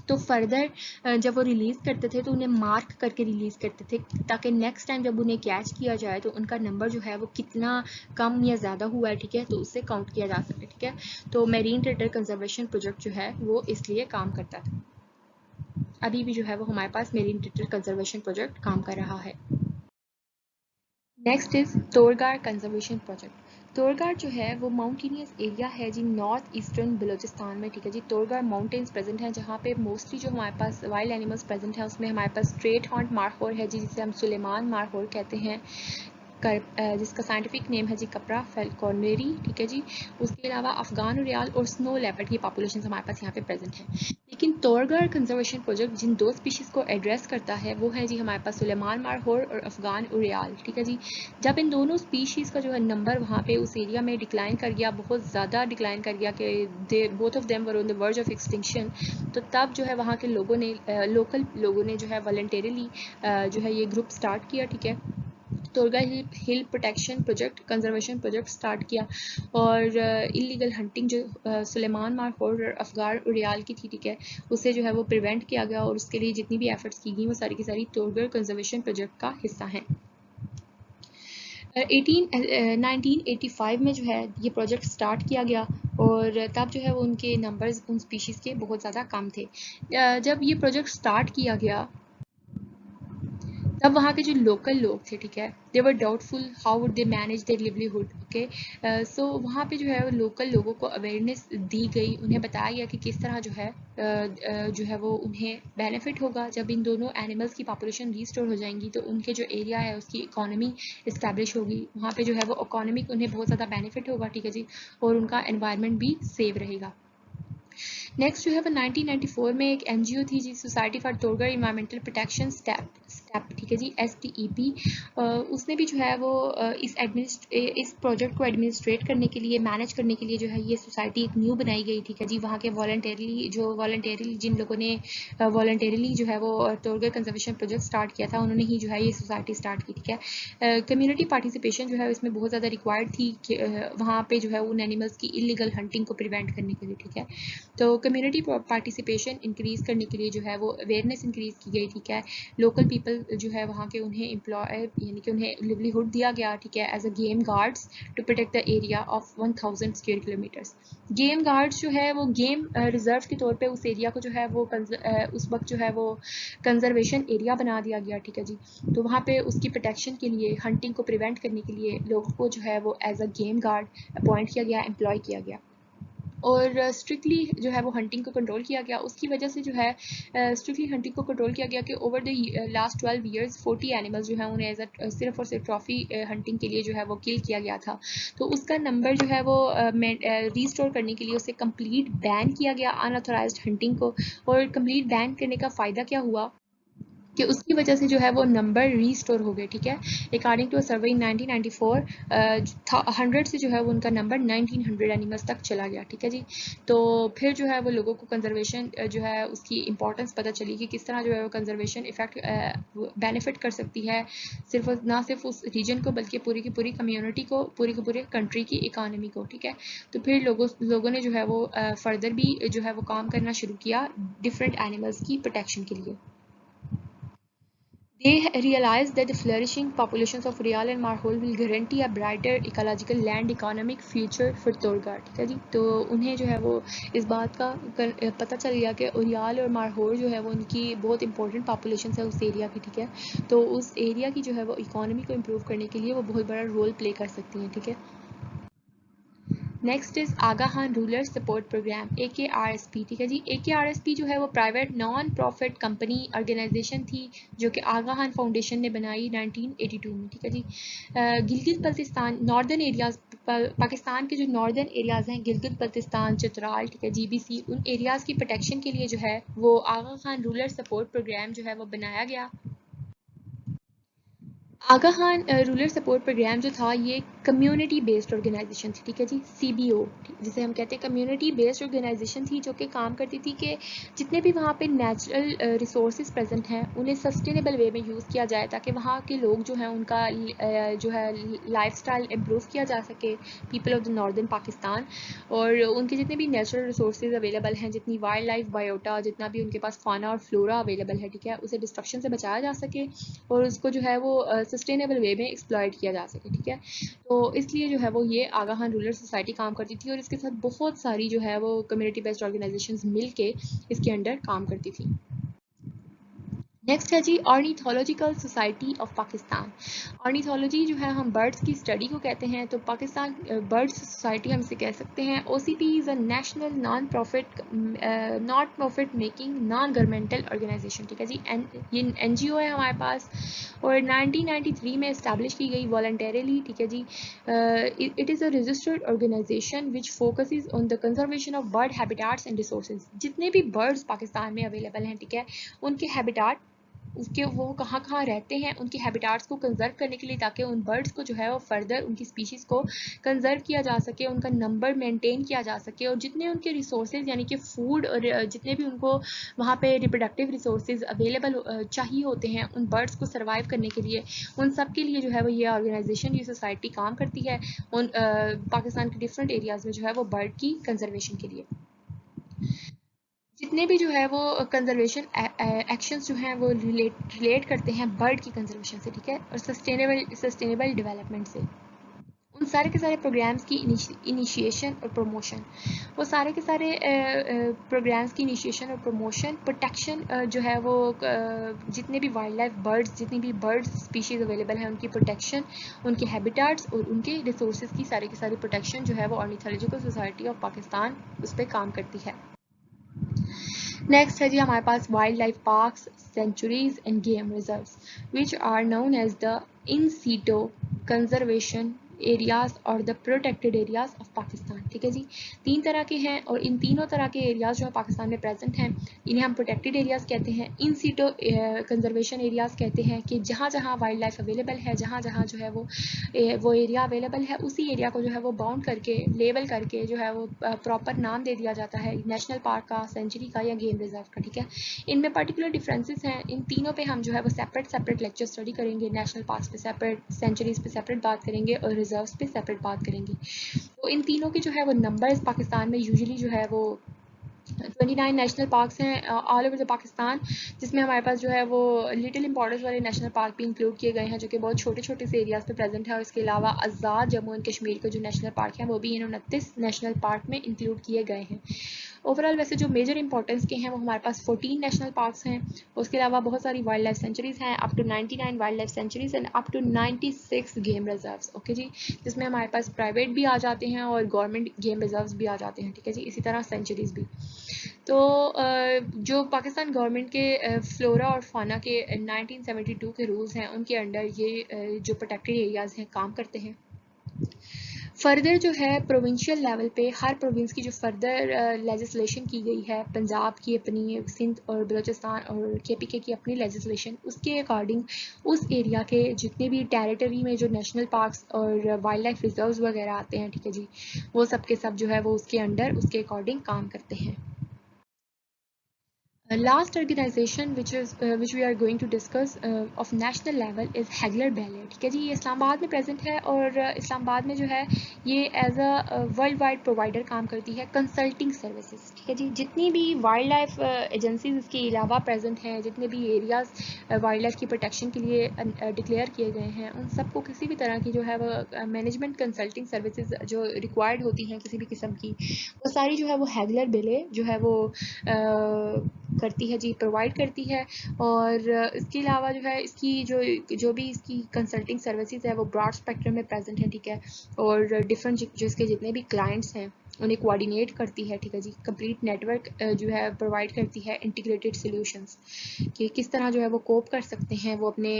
तो फर्दर जब वो रिलीज़ करते थे तो उन्हें मार्क करके रिलीज़ करते थे, ताकि नेक्स्ट टाइम जब उन्हें कैच किया जाए तो उनका नंबर जो है वो कितना कम या ज़्यादा हुआ है, ठीक है, तो उससे काउंट किया जा सके, ठीक है। तो मेरीन टर्टल कंजर्वेशन प्रोजेक्ट जो है वो इसलिए काम करता था। अभी भी जो है वो हमारे पास मेरीन टर्टल कंजर्वेशन प्रोजेक्ट काम कर रहा है। Next is Torghar conservation project. Torghar जो है वो माउंटेनियस एरिया है जी नॉर्थ ईस्टर्न बलूचिस्तान में, ठीक है जी। तोरगार माउंटेन्स प्रेजेंट हैं जहाँ पे मोस्टली जो हमारे पास वाइल्ड एनिमल्स प्रेजेंट हैं, उसमें हमारे पास स्ट्रेट हॉर्न मारखोर है जी, जिसे हम सुलेमान मारखोर कहते हैं। जिसका साइंटिफिक नेम है जी कपरा फेल्कोनेरी, ठीक है जी। उसके अलावा अफगान उरियाल और स्नो लेपर्ड की पॉपुलेशन हमारे पास यहाँ पे प्रेजेंट है। लेकिन तोरगर कंजर्वेशन प्रोजेक्ट जिन दो स्पीशीज़ को एड्रेस करता है वो है जी हमारे पास सुलेमान मारहोर और अफगान उरियाल, ठीक है जी। जब इन दोनों स्पीशीज़ का जो है नंबर वहाँ पे उस एरिया में डिक्लाइन कर गया, बहुत ज़्यादा डिक्लाइन कर गया कि both of them were on the verge of extinction, तो तब जो है वहाँ के लोगों ने लोकल लोगों ने जो है वॉलंटरीली जो है ये ग्रुप स्टार्ट किया, ठीक है। Torghar hill protection project conservation project start किया और इलीगल हंटिंग जो सुलेमान मारहोर और अफगान उरियाल की थी, ठीक है, उससे जो है वो प्रिवेंट किया गया और उसके लिए जितनी भी एफर्ट्स की गई वो सारी की सारी तोरगर कंजर्वेशन प्रोजेक्ट का हिस्सा हैं। 1985 में जो है ये प्रोजेक्ट स्टार्ट किया गया और तब जो है वो उनके नंबर्स उन स्पीशीज़ के बहुत ज़्यादा कम थे। जब ये प्रोजेक्ट स्टार्ट किया गया तब वहाँ के जो लोकल लोग थे, ठीक है, they were doubtful how would they manage their livelihood, okay. So वहाँ पे जो है लोकल लोगों को अवेयरनेस दी गई, उन्हें बताया गया कि किस तरह जो है वो उन्हें बेनिफिट होगा जब इन दोनों एनिमल्स की पॉपुलेशन रीस्टोर हो जाएंगी, तो उनके जो एरिया है उसकी इकोनॉमी इस्टेब्लिश होगी, वहाँ पे जो है वो इकोनॉमिक उन्हें बहुत ज़्यादा बेनिफिट होगा, ठीक है जी, और उनका एनवायरनमेंट भी सेव रहेगा। नेक्स्ट जो है वो 1994 में एक एनजीओ थी जी, society for Torghar environmental protection step, ठीक है जी, STEP। उसने भी जो है वो इस प्रोजेक्ट को एडमिनिस्ट्रेट करने के लिए, मैनेज करने के लिए जो है ये सोसाइटी एक न्यू बनाई गई, ठीक है जी। वहाँ के वॉलंटेरली जिन लोगों ने वॉलंटेरली जो है वो तोरगर कंजर्वेशन प्रोजेक्ट स्टार्ट किया था, उन्होंने ही जो है ये सोसाइटी स्टार्ट की, ठीक है। कम्युनिटी पार्टिसिपेशन जो है इसमें बहुत ज़्यादा रिक्वायर्ड थी कि वहाँ पे जो है उन एनिमल्स की इलीगल हंटिंग को प्रिवेंट करने के लिए, ठीक है। तो कम्युनिटी पार्टिसिपेशन इंक्रीज़ करने के लिए जो है वो अवेयरनेस इंक्रीज़ की गई, ठीक है। लोकल पीपल जो है वहाँ के उन्हें एम्प्लॉय यानी कि उन्हें लिवलीहुड दिया गया, ठीक है, as a game guards to protect the area of 1000 square kilometres. Game guards जो है वो गेम रिजर्व के तौर पे उस एरिया को जो है वो उस वक्त जो है वो कंजर्वेशन एरिया बना दिया गया, ठीक है जी। तो वहाँ पे उसकी प्रोटेक्शन के लिए, हंटिंग को प्रिवेंट करने के लिए लोगों को जो है वो as a game guard appoint किया गया, एम्प्लॉय किया गया और स्ट्रिक्टली जो है वो हंटिंग को कंट्रोल किया गया। उसकी वजह से जो है स्ट्रिक्टली हंटिंग को कंट्रोल किया गया कि over the last 12 years 40 animals जो है उन्हें एज अ सिर्फ और सिर्फ ट्रॉफी हंटिंग के लिए जो है वो किल किया गया था। तो उसका नंबर जो है वो रीस्टोर करने के लिए उसे कंप्लीट बैन किया गया अनऑथोराइज्ड हंटिंग को। और कंप्लीट बैन करने का फ़ायदा क्या हुआ कि उसकी वजह से जो है वो नंबर रीस्टोर हो गए, ठीक है। अकॉर्डिंग टू अ सर्वे इन 1994 100 से जो है वो उनका नंबर 1900 एनिमल्स तक चला गया, ठीक है जी। तो फिर जो है वो लोगों को कंजर्वेशन जो है उसकी इंपॉर्टेंस पता चली कि किस तरह जो है वो कंजर्वेशन इफेक्ट बेनिफिट कर सकती है ना सिर्फ उस रीजन को बल्कि पूरी की पूरी कम्युनिटी को, पूरी की पूरी कंट्री की इकानमी को, ठीक है। तो फिर लोगों ने जो है वो फर्दर भी जो है वो काम करना शुरू किया डिफरेंट एनिमल्स की प्रोटेक्शन के लिए। They realized that the flourishing populations of Rial and Marhol will guarantee a brighter ecological land economic future for Torga, ठीक है जी। तो उन्हें जो है वो इस बात का पता चल गया कि उरियाल और मारहोल जो है वो उनकी बहुत इंपॉर्टेंट पॉपुलेशन है उस एरिया की, ठीक है। तो उस एरिया की जो है वो इकोनॉमी को इम्प्रूव करने के लिए वो बहुत बड़ा रोल प्ले कर सकती हैं, ठीक है। Next is Aga Khan rural support programme AKRSP, ठीक है जी। AKRSP जो है वो private non profit company organisation थी जो कि आगा खान फाउंडेशन ने बनाई 1982 में, ठीक है जी। गिलगित बल्तिस्तान नॉर्दर्न एरियाज, पाकिस्तान के जो नॉर्दर्न एरियाज हैं गिलगित बल्तिस्तान, चित्राल, ठीक है, GBC, उन एरियाज की प्रोटेक्शन के लिए जो है वो आगा खान रूरल सपोर्ट प्रोग्राम जो है वो बनाया गया। आगा खान रूरल सपोर्ट प्रोग्राम जो था ये कम्युनिटी बेस्ड ऑर्गेनाइजेशन थी, ठीक है जी, CBO जिसे हम कहते हैं कम्युनिटी बेस्ड ऑर्गेनाइजेशन थी जो कि काम करती थी कि जितने भी वहाँ पे नेचुरल रिसोर्सेज प्रेजेंट हैं उन्हें सस्टेनेबल वे में यूज़ किया जाए ताकि वहाँ के लोग जो हैं उनका जो है लाइफस्टाइल इम्प्रूव किया जा सके, people of the northern Pakistan. और उनके जितने भी नेचुरल रिसोर्सेज अवेलेबल हैं, जितनी वाइल्ड लाइफ बायोटा, जितना भी उनके पास फाना और फ्लोरा अवेलेबल है, ठीक है, उसे डिस्ट्रक्शन से बचाया जा सके और उसको जो है वो सस्टेनेबल वे में एक्सप्लॉइट किया जा सके, ठीक है। तो इसलिए जो है वो ये आगा खान रूरल सोसाइटी काम करती थी और इसके साथ बहुत सारी जो है वो कम्युनिटी बेस्ड ऑर्गेनाइजेशंस मिल के इसके अंडर काम करती थी। नेक्स्ट है जी ornithological society of Pakistan. Ornithology जो है हम बर्ड्स की स्टडी को कहते हैं, तो पाकिस्तान बर्ड्स सोसाइटी हम इसे कह सकते हैं। OCP is a national non profit making non governmental organisation, ठीक है जी। ये NGO है हमारे पास और 1993 में इस्टेब्लिश की गई वॉलंटरीली, ठीक है जी। It is a registered organisation which focuses on the conservation of bird habitats and resources. जितने भी बर्ड्स पाकिस्तान में अवेलेबल हैं, ठीक है, उनके हैबिटाट, उसके वो कहाँ कहाँ रहते हैं, उनके हैबिटाट्स को कंजर्व करने के लिए, ताकि उन बर्ड्स को जो है वो फर्दर उनकी स्पीशीज़ को कंजर्व किया जा सके, उनका नंबर मेंटेन किया जा सके, और जितने उनके रिसोर्सेज यानी कि फूड और जितने भी उनको वहाँ पे रिप्रोडक्टिव रिसोर्सेज अवेलेबल चाहिए होते हैं उन बर्ड्स को सर्वाइव करने के लिए, उन सब के लिए जो है वो ये ऑर्गेनाइजेशन, ये सोसाइटी काम करती है उन पाकिस्तान के डिफरेंट एरियाज़ में जो है वो बर्ड की कंजर्वेशन के लिए। जितने भी जो है वो कंजर्वेशन एक्शंस जो हैं वो रिलेट करते हैं बर्ड की कंजर्वेशन से, ठीक है, और सस्टेनेबल डेवलपमेंट से। उन सारे के सारे प्रोग्राम्स की इनिशिएशन और प्रमोशन, वो सारे के सारे प्रोग्राम्स की इनिशिएशन और प्रमोशन, प्रोटेक्शन जो है वो जितने भी वाइल्ड लाइफ बर्ड्स, जितनी भी बर्ड्स स्पीशीज़ अवेलेबल हैं उनकी प्रोटेक्शन, उनके हैबिटाट्स और उनके रिसोर्सेज की सारी की सारी प्रोटेक्शन जो है वो ऑर्निथोलॉजिकल सोसाइटी ऑफ पाकिस्तान उस पर काम करती है। नेक्स्ट है जी हमारे पास wild life parks, sanctuaries and game reserves which are known as the in situ conservation areas और the protected areas of Pakistan, ठीक है जी। 3 तरह के हैं और इन तीनों तरह के एरियाज जो है पाकिस्तान में प्रेजेंट हैं, इन्हें हम प्रोटेक्टेड एरियाज कहते हैं। इन सीटो कंजर्वेशन एरियाज कहते हैं कि जहाँ जहाँ वाइल्ड लाइफ अवेलेबल है, जहाँ जहाँ जो है वो एरिया अवेलेबल है, उसी एरिया को जो है वो बाउंड करके, लेबल करके जो है वो प्रॉपर नाम दे दिया जाता है नेशनल पार्क का, सेंचुरी का या गेम रिजर्व का, ठीक है। इनमें पर्टिकुलर डिफरेंसेस हैं, इन तीनों पे हम जो है वो सेपरेट लेक्चर स्टडी करेंगे। नेशनल पार्क पे सेपरेट, सेंचुरीज पे सेपरेट बात करेंगे और रिजर्व्स पे सेपरेट बात करेंगे। तो इन तीनों के जो है वो नंबर्स पाकिस्तान में यूजुअली जो है वो 29 नेशनल पार्क्स हैं ऑल ओवर द पाकिस्तान, जिसमें हमारे पास जो है वो लिटिल इंपॉर्टेंस वाले नेशनल पार्क भी इंक्लूड किए गए हैं, जो कि बहुत छोटे छोटे से एरियाज पे प्रेजेंट है। और इसके अलावा आज़ाद जम्मू एंड कश्मीर के जो नेशनल पार्क हैं वो भी इन 29 नेशनल पार्क में इंक्लूड किए गए हैं। ओवरऑल वैसे जो मेजर इंपॉर्टेंस के हैं वो हमारे पास 14 नेशनल पार्क्स हैं। उसके अलावा बहुत सारी वाइल्ड लाइफ सेंचुरीज हैं, up to 99 wildlife sanctuaries and up to 96 game reserves, okay जी, जिसमें हमारे पास प्राइवेट भी आ जाते हैं और गवर्नमेंट गेम रिजर्व्स भी आ जाते हैं, ठीक है जी, इसी तरह सेंचुरीज भी। तो जो पाकिस्तान गवर्नमेंट के फ्लोरा और फाना के 1972 के रूल्स हैं, उनके अंडर ये जो प्रोटेक्टेड एरियाज़ हैं काम करते हैं। फर्दर जो है प्रोविंशियल लेवल पे हर प्रोविंस की जो फर्दर लेजिस्लेशन की गई है, पंजाब की अपनी, सिंध और बलूचिस्तान और KPK की अपनी लेजिस्लेशन, उसके अकॉर्डिंग उस एरिया के जितने भी टेरिटरी में जो नेशनल पार्क्स और वाइल्ड लाइफ रिजर्व्स वगैरह आते हैं, ठीक है जी, वो सब के सब जो है वो उसके अंडर, उसके अकॉर्डिंग काम करते हैं। Last organization which we are going to discuss of national level is Hegler Bailey, ठीक है जी। ये इस्लामाबाद में प्रेजेंट है और इस्लामाबाद में जो है ये as a world wide provider काम करती है कंसल्टिंग सर्विसेज, ठीक है जी। जितनी भी वाइल्ड लाइफ एजेंसीज इसके अलावा प्रेजेंट हैं, जितने भी एरियाज वाइल्ड लाइफ की प्रोटेक्शन के लिए डिक्लेयर किए गए हैं, उन सबको किसी भी तरह की जो है वो मैनेजमेंट कंसल्टिंग सर्विसेज जो रिक्वायर्ड होती हैं किसी भी किस्म की, वो सारी जो है वो हैगलर बेले जो है वो करती है जी, प्रोवाइड करती है। और इसके अलावा जो है इसकी जो भी इसकी कंसल्टिंग सर्विसेज है वो ब्रॉड स्पेक्ट्रम में प्रेजेंट है, ठीक है। और डिफरेंट जो इसके जितने भी क्लाइंट्स हैं उन्हें कोऑर्डिनेट करती है, ठीक है जी। कंप्लीट नेटवर्क जो है प्रोवाइड करती है, इंटीग्रेटेड सॉल्यूशंस कि किस तरह जो है वो कोप कर सकते हैं वो अपने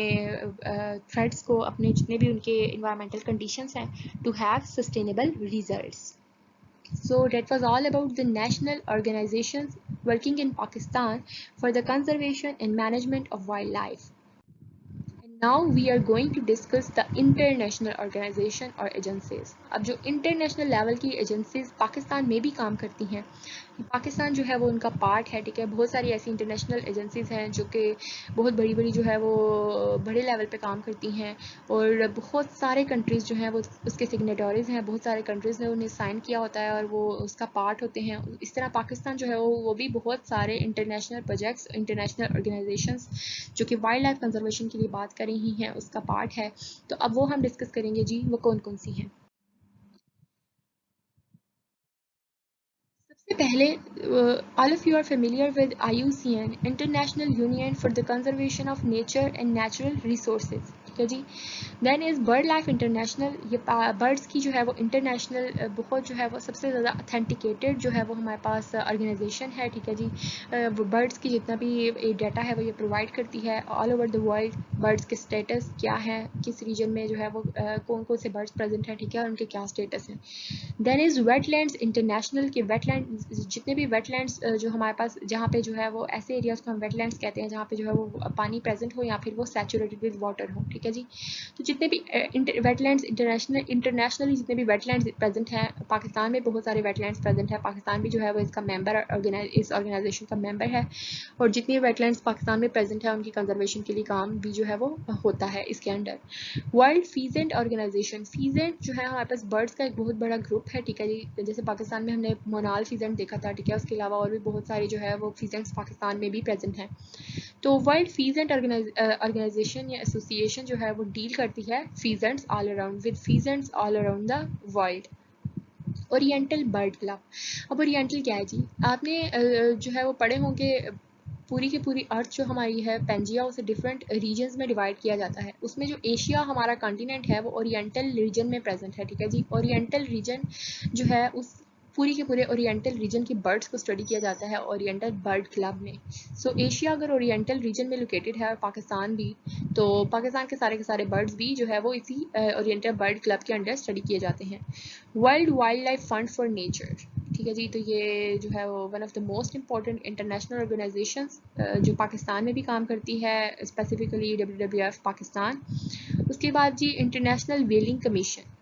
थ्रेड्स को, अपने जितने भी उनके इन्वायरमेंटल कंडीशंस हैं, to have sustainable results. So that was all about the national organizations working in Pakistan for the conservation and management of wildlife. And now we are going to discuss the international organization or agencies. अब जो international level की agencies पाकिस्तान में भी काम करती हैं, पाकिस्तान जो है वो उनका पार्ट है, ठीक है। बहुत सारी ऐसी इंटरनेशनल एजेंसीज हैं जो कि बहुत बड़ी बड़ी जो है वो बड़े लेवल पे काम करती हैं और बहुत सारे कंट्रीज़ जो हैं वो उसके सिग्नेटरीज हैं, बहुत सारे कंट्रीज़ ने उन्हें साइन किया होता है और वो उसका पार्ट होते हैं। इस तरह पाकिस्तान जो है वो भी बहुत सारे इंटरनेशनल प्रोजेक्ट्स, इंटरनेशनल ऑर्गेनाइजेशंस जो कि वाइल्ड लाइफ कंजर्वेशन के लिए बात कर रही हैं उसका पार्ट है। तो अब वो हम डिस्कस करेंगे जी, वो कौन कौन सी हैं। सबसे पहले all of you are familiar with IUCN, international union for the conservation of nature and natural resources, ठीक है जी। Then is bird life international, ये बर्ड्स की जो है वो इंटरनेशनल बहुत जो है वो सबसे ज़्यादा अथेंटिकेटेड जो है वो हमारे पास ऑर्गेनाइजेशन है, ठीक है जी। बर्ड्स की जितना भी डाटा है वो ये प्रोवाइड करती है all over the world, birds के स्टेटस क्या है, किस रीजन में जो है वो कौन कौन से बर्ड्स प्रेजेंट हैं, ठीक है, और उनके क्या स्टेटस हैं। देन इज़ वेटलैंड्स इंटरनेशनल के वेटलैंड, जितने भी वेटलैंड्स जो हमारे पास, जहाँ पे जो है वो ऐसे एरियाज़ को हम वेटलैंड्स कहते हैं जहाँ पे जो है वो पानी प्रेजेंट हो या फिर वो सैचुरेटेड विद वाटर हो, ठीक है जी। तो जितने भी वेटलैंड्स इंटरनेशनली जितने भी वेटलैंड्स प्रेजेंट हैं, पाकिस्तान में बहुत सारे वेटलैंड्स प्रेजेंट है, पाकिस्तान भी जो है वो इसका मेंबर इस ऑर्गेनाइजेशन का मेंबर है, और जितनी वेटलैंड्स पाकिस्तान में प्रेजेंट है उनकी कंजर्वेशन के लिए काम भी जो है वो होता है इसके under. World pheasant organisation, pheasant जो है हमारे पास बर्ड्स का एक बहुत बड़ा ग्रुप है, ठीक है जी। जैसे पाकिस्तान में हमने मोनाल फीजेंट देखा था, ठीक है, उसके अलावा और भी बहुत सारे जो है वो फीजेंट्स पाकिस्तान में भी प्रेजेंट हैं। तो वर्ल्ड फीजेंट ऑर्गेनाइजेशन या एसोसिएशन जो है वो डील करती है फीजेंट्स all around with फीजेंट्स all around the world. Oriental bird club, अब ओरिएंटल क्या है जी, आपने जो है वो पढ़े होंगे पूरी की पूरी अर्थ जो हमारी है पेंजिया, उसे डिफरेंट रीजन्स में डिवाइड किया जाता है। उसमें जो एशिया हमारा कॉन्टिनेंट है वो ओरिएंटल रीजन में प्रेजेंट है, ठीक है जी। ओरिएंटल रीजन जो है उस पूरी के पूरे ओरिएंटल रीजन की बर्ड्स को स्टडी किया जाता है ओरिएंटल बर्ड क्लब में। सो एशिया अगर ओरिएंटल रीजन में लोकेटेड है और पाकिस्तान भी, तो पाकिस्तान के सारे बर्ड्स भी जो है वो इसी ओरिएंटल बर्ड क्लब के अंडर स्टडी किए जाते हैं। World wild life fund for nature, ठीक है जी। तो ये जो है वो one of the most important international organisations जो पाकिस्तान में भी काम करती है, स्पेसिफिकली WWF पाकिस्तान। उसके बाद जी international whaling commission,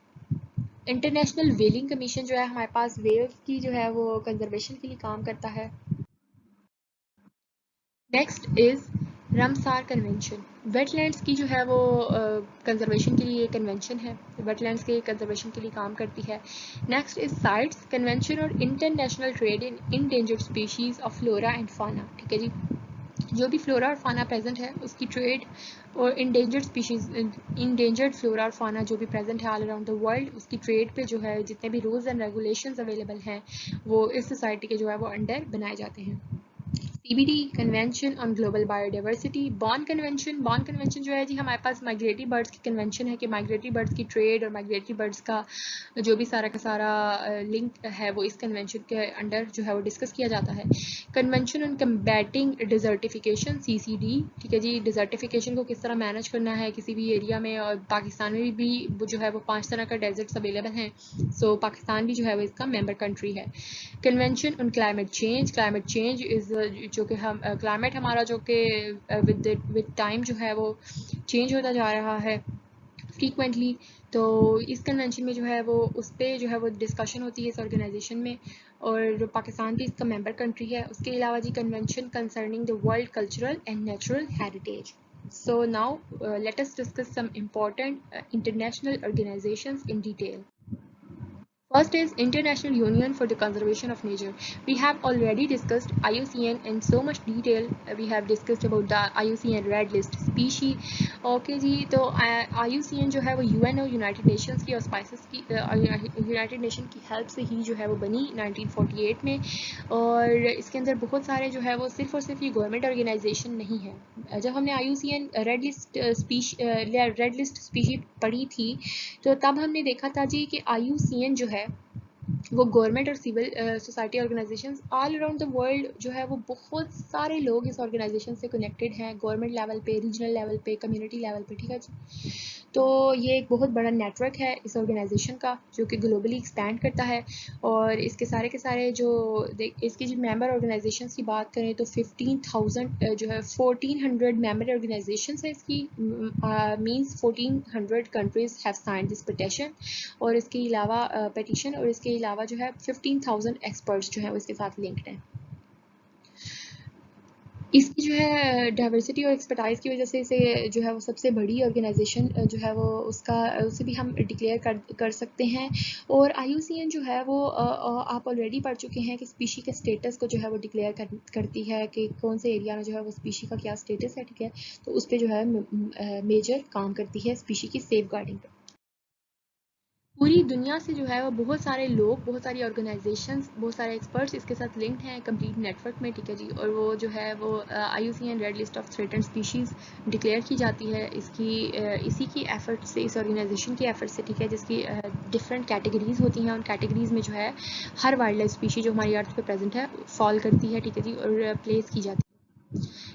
international whaling commission जो है हमारे पास वेल्स की जो है वो कंजर्वेशन के लिए काम करता है। Next is Ramsar convention, wetlands की जो है वो कंजर्वेशन के लिए कन्वेंशन है, वेटलैंड्स के कंजर्वेशन के लिए काम करती है। नेक्स्ट इज साइट्स कन्वेंशन और international trade in endangered species of flora and फाना, ठीक है जी। जो भी फ्लोरा और फाना प्रेजेंट है उसकी ट्रेड, और इंडेंजर्ड स्पीशीज इंडेंजर्ड फ्लोरा और फाना जो भी प्रेजेंट है ऑल अराउंड द वर्ल्ड, उसकी ट्रेड पे जो है जितने भी रूल्स एंड रेगुलेशंस अवेलेबल हैं वो इस सोसाइटी के जो है वो अंडर बनाए जाते हैं। CBD convention on global biodiversity, Bon convention जो है जी हमारे पास माइग्रेटरी बर्ड्स की कन्वेंशन है कि माइग्रेटरी बर्ड्स की ट्रेड और माइग्रेटरी बर्ड्स का जो भी सारा का सारा लिंक है वो इस कन्वेंशन के अंडर जो है वो डिस्कस किया जाता है। Convention on combating desertification, CCD, ठीक है जी। डिजर्टिफिकेशन को किस तरह मैनेज करना है किसी भी एरिया में, और पाकिस्तान में भी जो है वो 5 तरह का डेजर्ट्स अवेलेबल हैं, सो पाकिस्तान भी जो है वो इसका मेंबर कंट्री है। Convention on climate change is जो कि हम क्लाइमेट हमारा जो कि विद टाइम जो है वो चेंज होता जा रहा है फ्रीक्वेंटली, तो इस कन्वेंशन में जो है वो उस पर जो है वो डिस्कशन होती है इस ऑर्गेनाइजेशन में, और पाकिस्तान भी इसका मेंबर कंट्री है। उसके अलावा जी convention concerning the world cultural and natural heritage. So now let us discuss some important international organizations in detail. First is International Union for the Conservation of Nature. We have already discussed IUCN in so much detail. We have discussed about the IUCN Red List species. Okay जी, तो IUCN जो है वो UN और यूनाइटेड नेशंस की ऑस्पाइसेस की यूनाइटेड नेशन की हेल्प से ही जो है वो बनी 1948 में, और इसके अंदर बहुत सारे जो है वो सिर्फ और सिर्फ ये गवर्नमेंट ऑर्गेनाइजेशन नहीं है। जब हमने IUCN रेड लिस्ट स्पीशी पढ़ी थी, तो तब हमने देखा था जी कि IUCN जो है वो गवर्नमेंट और civil society organisations all around the world जो है वो बहुत सारे लोग इस ऑर्गेनाइजेशन से कनेक्टेड हैं, गवर्नमेंट लेवल पे, रीजनल लेवल पे, कम्युनिटी लेवल पे, ठीक है जी। तो ये एक बहुत बड़ा नेटवर्क है इस ऑर्गेनाइजेशन का जो कि ग्लोबली एक्सपैंड करता है, और इसके सारे के सारे जो इसकी जो मेंबर ऑर्गेनाइजेशंस की बात करें तो 15,000 जो है 1400 मेंबर ऑर्गेनाइजेशंस है इसकी, means 1400 countries have signed this petition, और इसके अलावा पिटीशन, और इसके अलावा जो है 15,000 एक्सपर्ट्स जो है वो इसके साथ लिंक्ड हैं। इसकी जो है डाइवर्सिटी और एक्सपर्टाइज की वजह से इसे जो है वो सबसे बड़ी ऑर्गेनाइजेशन जो है वो उसका उसे भी हम डिक्लेयर कर सकते हैं। और IUCN जो है वो आप ऑलरेडी पढ़ चुके हैं कि स्पीशी के स्टेटस को जो है वो डिक्लेयर करती है कि कौन से एरिया में जो है वो स्पीशी का क्या स्टेटस है, ठीक है, तो उस पर जो है मेजर काम करती है स्पीशी की सेफ गार्डिंग पर। पूरी दुनिया से जो है वो बहुत सारे लोग, बहुत सारी ऑर्गेनाइजेशंस, बहुत सारे एक्सपर्ट्स इसके साथ लिंक्ड हैं कंप्लीट नेटवर्क में, ठीक है जी। और वो जो है वो IUCN red list of threatened species declare की जाती है इसी की एफर्ट से, इस ऑर्गेनाइजेशन की एफर्ट से, ठीक है, जिसकी डिफरेंट कैटेगरीज होती हैं। उन कैटेगरीज में जो है हर वाइल्ड लाइफ स्पीशी जो हमारी अर्थ पे प्रेजेंट है फॉल करती है, ठीक है जी, और प्लेस की जाती है।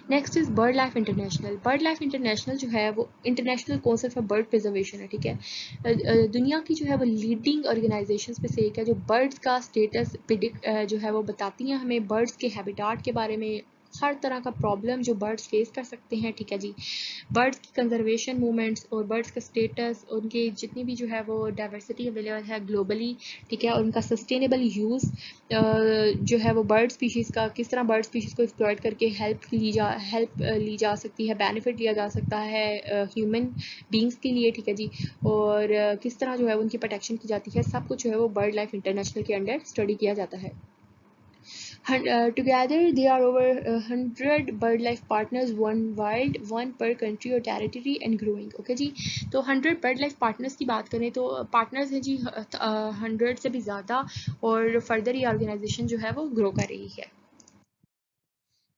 Next is bird life international. Bird life international जो है वो international council for bird preservation है, ठीक है। दुनिया की जो है वो लीडिंग ऑर्गेनाइजेशंस में से एक है जो बर्ड्स का स्टेटस प्रिडिक्ट जो है वो बताती हैं हमें, बर्ड्स के हैबिटाट के बारे में, हर तरह का प्रॉब्लम जो बर्ड्स फेस कर सकते हैं, ठीक है जी। बर्ड्स की कंजर्वेशन मूवमेंट्स और बर्ड्स का स्टेटस, उनके जितनी भी जो है वो डाइवर्सिटी अवेलेबल है ग्लोबली, ठीक है, और उनका सस्टेनेबल यूज़ जो है वो बर्ड स्पीशीज़ का, किस तरह बर्ड स्पीशीज़ को एक्सप्लॉयट करके हेल्प ली जा सकती है, बेनिफिट लिया जा सकता है ह्यूमन बींग्स के लिए, ठीक है जी। और किस तरह जो है उनकी प्रोटेक्शन की जाती है, सब कुछ जो है वो बर्ड लाइफ इंटरनेशनल के अंडर स्टडी किया जाता है। Together, there are over 100 bird-life partners, one wild, one per country or territory and growing. Okay जी, तो 100 bird-life partners की बात करें तो partners हैं जी 100 से भी ज़्यादा, और फर्दर ये ऑर्गेनाइजेशन जो है वो ग्रो कर रही है।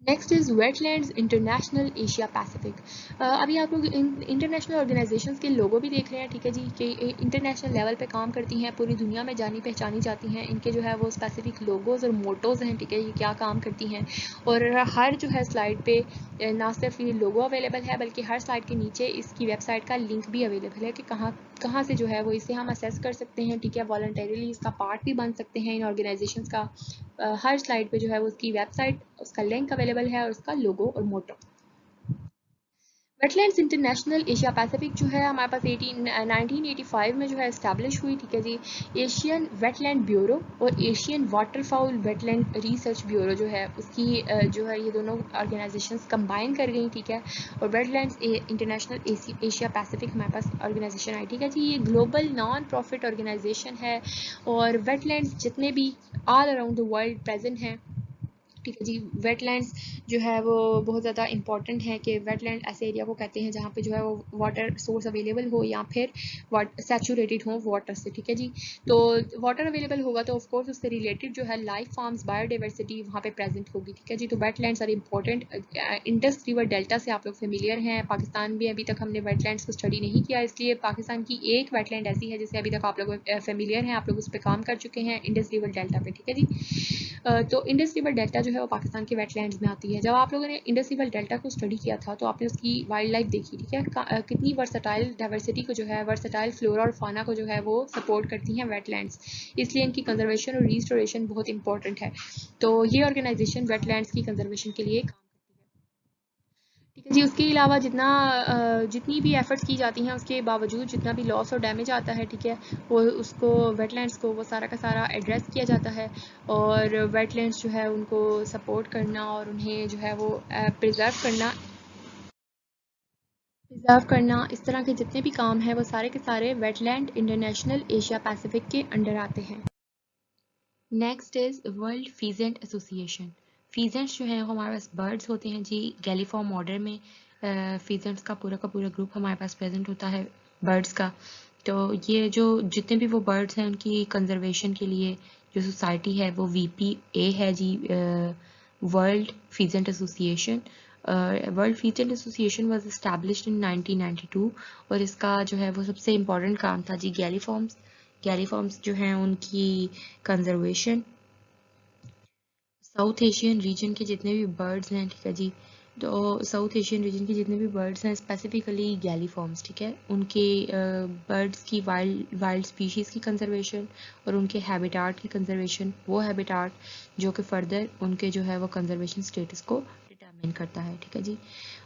Next is wetlands international Asia Pacific. अभी आप लोग इंटरनेशनल ऑर्गेनाइजेशंस के लोगो भी देख रहे हैं, ठीक है जी, कि इंटरनेशनल लेवल पे काम करती हैं, पूरी दुनिया में जानी पहचानी जाती हैं। इनके जो है वो स्पेसिफिक लोगोज और मोटोज हैं, ठीक है, ये क्या काम करती हैं। और हर जो है स्लाइड पे ना सिर्फ ये लोगो अवेलेबल है, बल्कि हर स्लाइड के नीचे इसकी वेबसाइट का लिंक भी अवेलेबल है कि कहाँ से जो है वो इसे हम असेस कर सकते हैं, ठीक है, वॉलंटरीली इसका पार्ट भी बन सकते हैं इन ऑर्गेनाइजेशंस का। हर स्लाइड पे जो है वो उसकी वेबसाइट, उसका लिंक अवेलेबल है और उसका लोगो और मोटो। वेटलैंड्स इंटरनेशनल एशिया पैसिफिक जो है हमारे पास 1985 में जो है इस्टेब्लिश हुई, ठीक है जी। एशियन वेटलैंड ब्यूरो और एशियन वाटरफाउल वेटलैंड रिसर्च ब्यूरो जो है उसकी जो है ये दोनों ऑर्गेनाइजेशंस कंबाइन कर गई, ठीक है। और वेटलैंड्स इंटरनेशनल एशिया पैसिफिक हमारे पास ऑर्गेनाइजेशन आई, ठीक है जी। ये ग्लोबल नॉन प्रॉफिट ऑर्गेनाइजेशन है और वेटलैंड्स जितने भी all around the world present हैं, ठीक है जी। वेटलैंड्स जो है वो बहुत ज़्यादा इंपॉर्टेंट है कि वेटलैंड ऐसे एरिया को कहते हैं जहाँ पे जो है वो वाटर सोर्स अवेलेबल हो या फिर सैचुरेटेड हो वाटर से, ठीक है जी। तो वाटर अवेलेबल होगा तो ऑफकोर्स उससे रिलेटेड जो है लाइफ फार्म्स, बायोडाइवर्सिटी वहाँ पे प्रेजेंट होगी, ठीक है जी। तो wetlands are important. Indus river delta से आप लोग फेमिलियर हैं। पाकिस्तान में अभी तक हमने वेटलैंड्स को स्टडी नहीं किया, इसलिए पाकिस्तान की एक वेटलैंड ऐसी है जिससे अभी तक आप लोग फेमिलियर हैं, आप लोग उस पर काम कर चुके हैं, इंडस रिवर डेल्टा पे, ठीक है जी। तो इंडस रिवर डेल्टा जो है वो पाकिस्तान के वेटलैंड्स में आती है। जब आप लोगों ने इंडस रिवर डेल्टा को स्टडी किया था तो आपने उसकी वाइल्ड लाइफ देखी, ठीक है, कितनी वर्सटाइल डाइवर्सिटी को जो है, वर्सटाइल फ्लोरा और फाना को जो है वो सपोर्ट करती हैं वेटलैंड्स, इसलिए इनकी कंजर्वेशन और रिस्टोरेशन बहुत इंपॉर्टेंट है। तो ये ऑर्गेनाइजेशन वेटलैंड्स की कंजर्वेशन के लिए काम, ठीक है जी। उसके अलावा जितनी भी एफर्ट्स की जाती हैं उसके बावजूद जितना भी लॉस और डैमेज आता है, ठीक है, वो उसको वेटलैंड्स को वो सारा का सारा एड्रेस किया जाता है। और वेटलैंड्स जो है उनको सपोर्ट करना और उन्हें जो है वो प्रिजर्व करना, इस तरह के जितने भी काम हैं वो सारे के सारे वेटलैंड इंटरनेशनल एशिया पैसिफिक के अंडर आते हैं। Next is world pheasant association. फीजेंट्स जो है वो हमारे पास बर्ड्स होते हैं जी, गैलीफॉर्म ऑर्डर में फीजेंट्स का पूरा ग्रुप हमारे पास प्रेजेंट होता है बर्ड्स का। तो ये जो जितने भी वो बर्ड्स हैं उनकी कंजर्वेशन के लिए जो सोसाइटी है वो VPA है जी, world pheasant association. World pheasant association was established in 1992 और इसका जो है वो सबसे इम्पोर्टेंट काम था जी गैलीफॉर्म्स जो हैं उनकी कंजर्वेशन। साउथ एशियन रीजन के जितने भी बर्ड्स हैं, ठीक है जी, तो साउथ एशियन रीजन के जितने भी बर्ड्स हैं स्पेसिफिकली गैलीफॉर्म्स, ठीक है, उनके बर्ड्स की वाइल्ड स्पीशीज़ की कंजर्वेशन और उनके हैबिटाट की कंजर्वेशन, वो हैबिटाट जो कि फर्दर उनके जो है वो कंजर्वेशन स्टेटस को डिटरमिन करता है, ठीक है जी।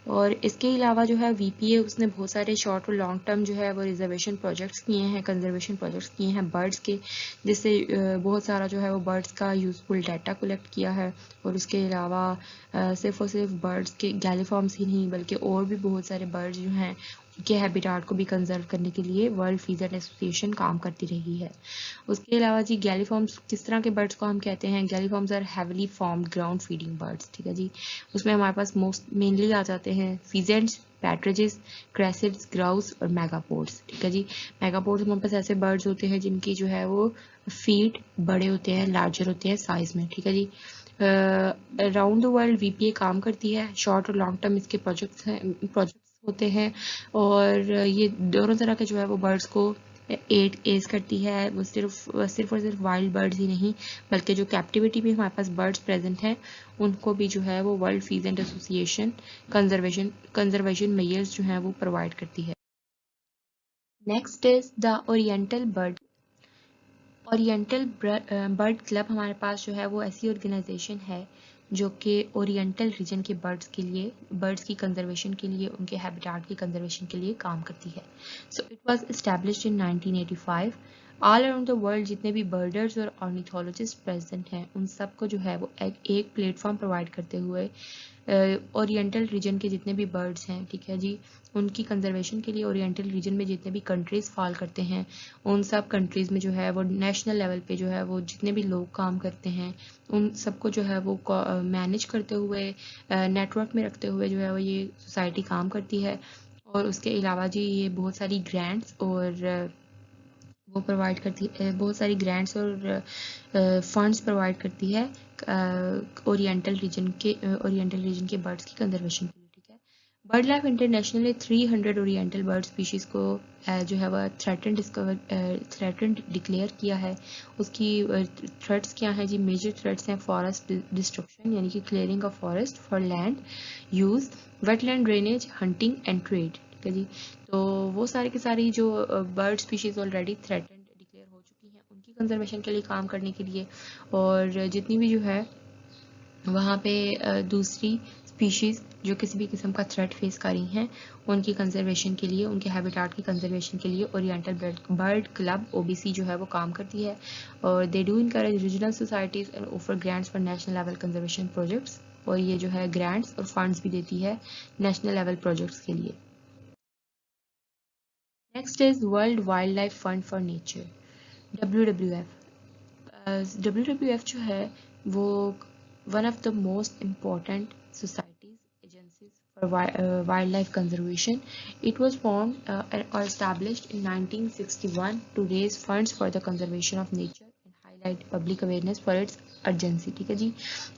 और इसके अलावा जो है VPA उसने बहुत सारे शॉर्ट और लॉन्ग टर्म जो है वो रिजर्वेशन प्रोजेक्ट्स किए हैं, कंजर्वेशन प्रोजेक्ट्स किए हैं बर्ड्स के, जिससे बहुत सारा जो है वो बर्ड्स का यूज़फुल डाटा कलेक्ट किया है। और उसके अलावा सिर्फ और सिर्फ बर्ड्स के गैलीफॉर्म्स ही नहीं बल्कि और भी बहुत सारे बर्ड्स जो हैं के हैबिटाट को भी कंजर्व करने के लिए वर्ल्ड फीजर्ड एसोसिएशन काम करती रही है। उसके अलावा जी गैलीफॉर्म्स, किस तरह के बर्ड्स को हम कहते हैं? Galliformes are heavily formed ground feeding birds, ठीक है जी। उसमें हमारे पास मोस्ट मेनली आ जाते हैं फीजेंट्स, पैट्रिजेस, क्रेसिड्स, ग्राउस और मेगापोड्स, ठीक है जी। मेगापोड्स हमारे पास ऐसे बर्ड्स होते हैं जिनकी जो है वो फीट बड़े होते हैं, लार्जर होते हैं साइज में, ठीक है जी। अराउंड द वर्ल्ड वीपीए काम करती है। शॉर्ट और लॉन्ग टर्म इसके प्रोजेक्ट्स होते हैं और ये दोनों तरह के जो है वो बर्ड्स को एज करती है। वो सिर्फ और सिर्फ वाइल्ड बर्ड्स ही नहीं बल्कि जो कैप्टिविटी में हमारे पास बर्ड्स प्रेजेंट हैं उनको भी जो है वो world pheasant association conservation measures जो है वो प्रोवाइड करती है। Next is the oriental bird bird club. हमारे पास जो है वो ऐसी ऑर्गेनाइजेशन है जो कि ओरिएंटल रीजन के बर्ड्स की कंजर्वेशन के लिए, उनके हैबिटाट की कंजर्वेशन के लिए काम करती है। So it was established in 1985। All around the world जितने भी बर्डर्स और ऑर्निथोलॉजिस्ट प्रेजेंट हैं उन सबको जो है वो एक प्लेटफॉर्म प्रोवाइड करते हुए ओरिएंटल रीजन के जितने भी बर्ड्स हैं, ठीक है जी, उनकी कंजर्वेशन के लिए ओरिएंटल रीजन में जितने भी कंट्रीज़ फॉल करते हैं उन सब कंट्रीज़ में जो है वो नेशनल लेवल पे जो है वो जितने भी लोग काम करते हैं उन सबको जो है वो मैनेज करते हुए, नेटवर्क में रखते हुए जो है वो ये सोसाइटी काम करती है। और उसके अलावा जी ये बहुत सारी ग्रांट्स और वो प्रोवाइड करती है, बहुत सारी ग्रांट्स और फंड्स प्रोवाइड करती है ओरिएंटल रीजन के बर्ड्स की कंजर्वेशन के लिए, ठीक है। बर्ड लाइफ इंटरनेशनल ने 300 ओरिएंटल बर्ड स्पीशीज को जो है वह थ्रेटेंड डिक्लेयर किया है। उसकी थ्रेट्स क्या हैं जी? मेजर थ्रेट्स हैं फॉरेस्ट डिस्ट्रक्शन यानी कि clearing of forest for land use, wetland drainage, hunting and trade, ठीक है जी। तो वो सारी की सारी जो bird species already threatened declare हो चुकी हैं उनकी कंजर्वेशन के लिए काम करने के लिए, और जितनी भी जो है वहाँ पे दूसरी स्पीशीज़ जो किसी भी किस्म का थ्रेट फेस कर रही हैं उनकी कंजर्वेशन के लिए, उनके हैबिटाट की कंजर्वेशन के लिए ओरिएंटल बर्ड क्लब ओबीसी जो है वो काम करती है। और they do encourage regional societies and offer grants for national level conservation projects, और ये जो है ग्रांट्स और फंड्स भी देती है नेशनल लेवल प्रोजेक्ट्स के लिए। Next is world wild life fund for nature, WWF। WWF जो है वो one of the most important societies agencies for wildlife conservation. It was formed or established in 1961 to raise funds for the conservation of nature and highlight public awareness for its urgency, ठीक है जी।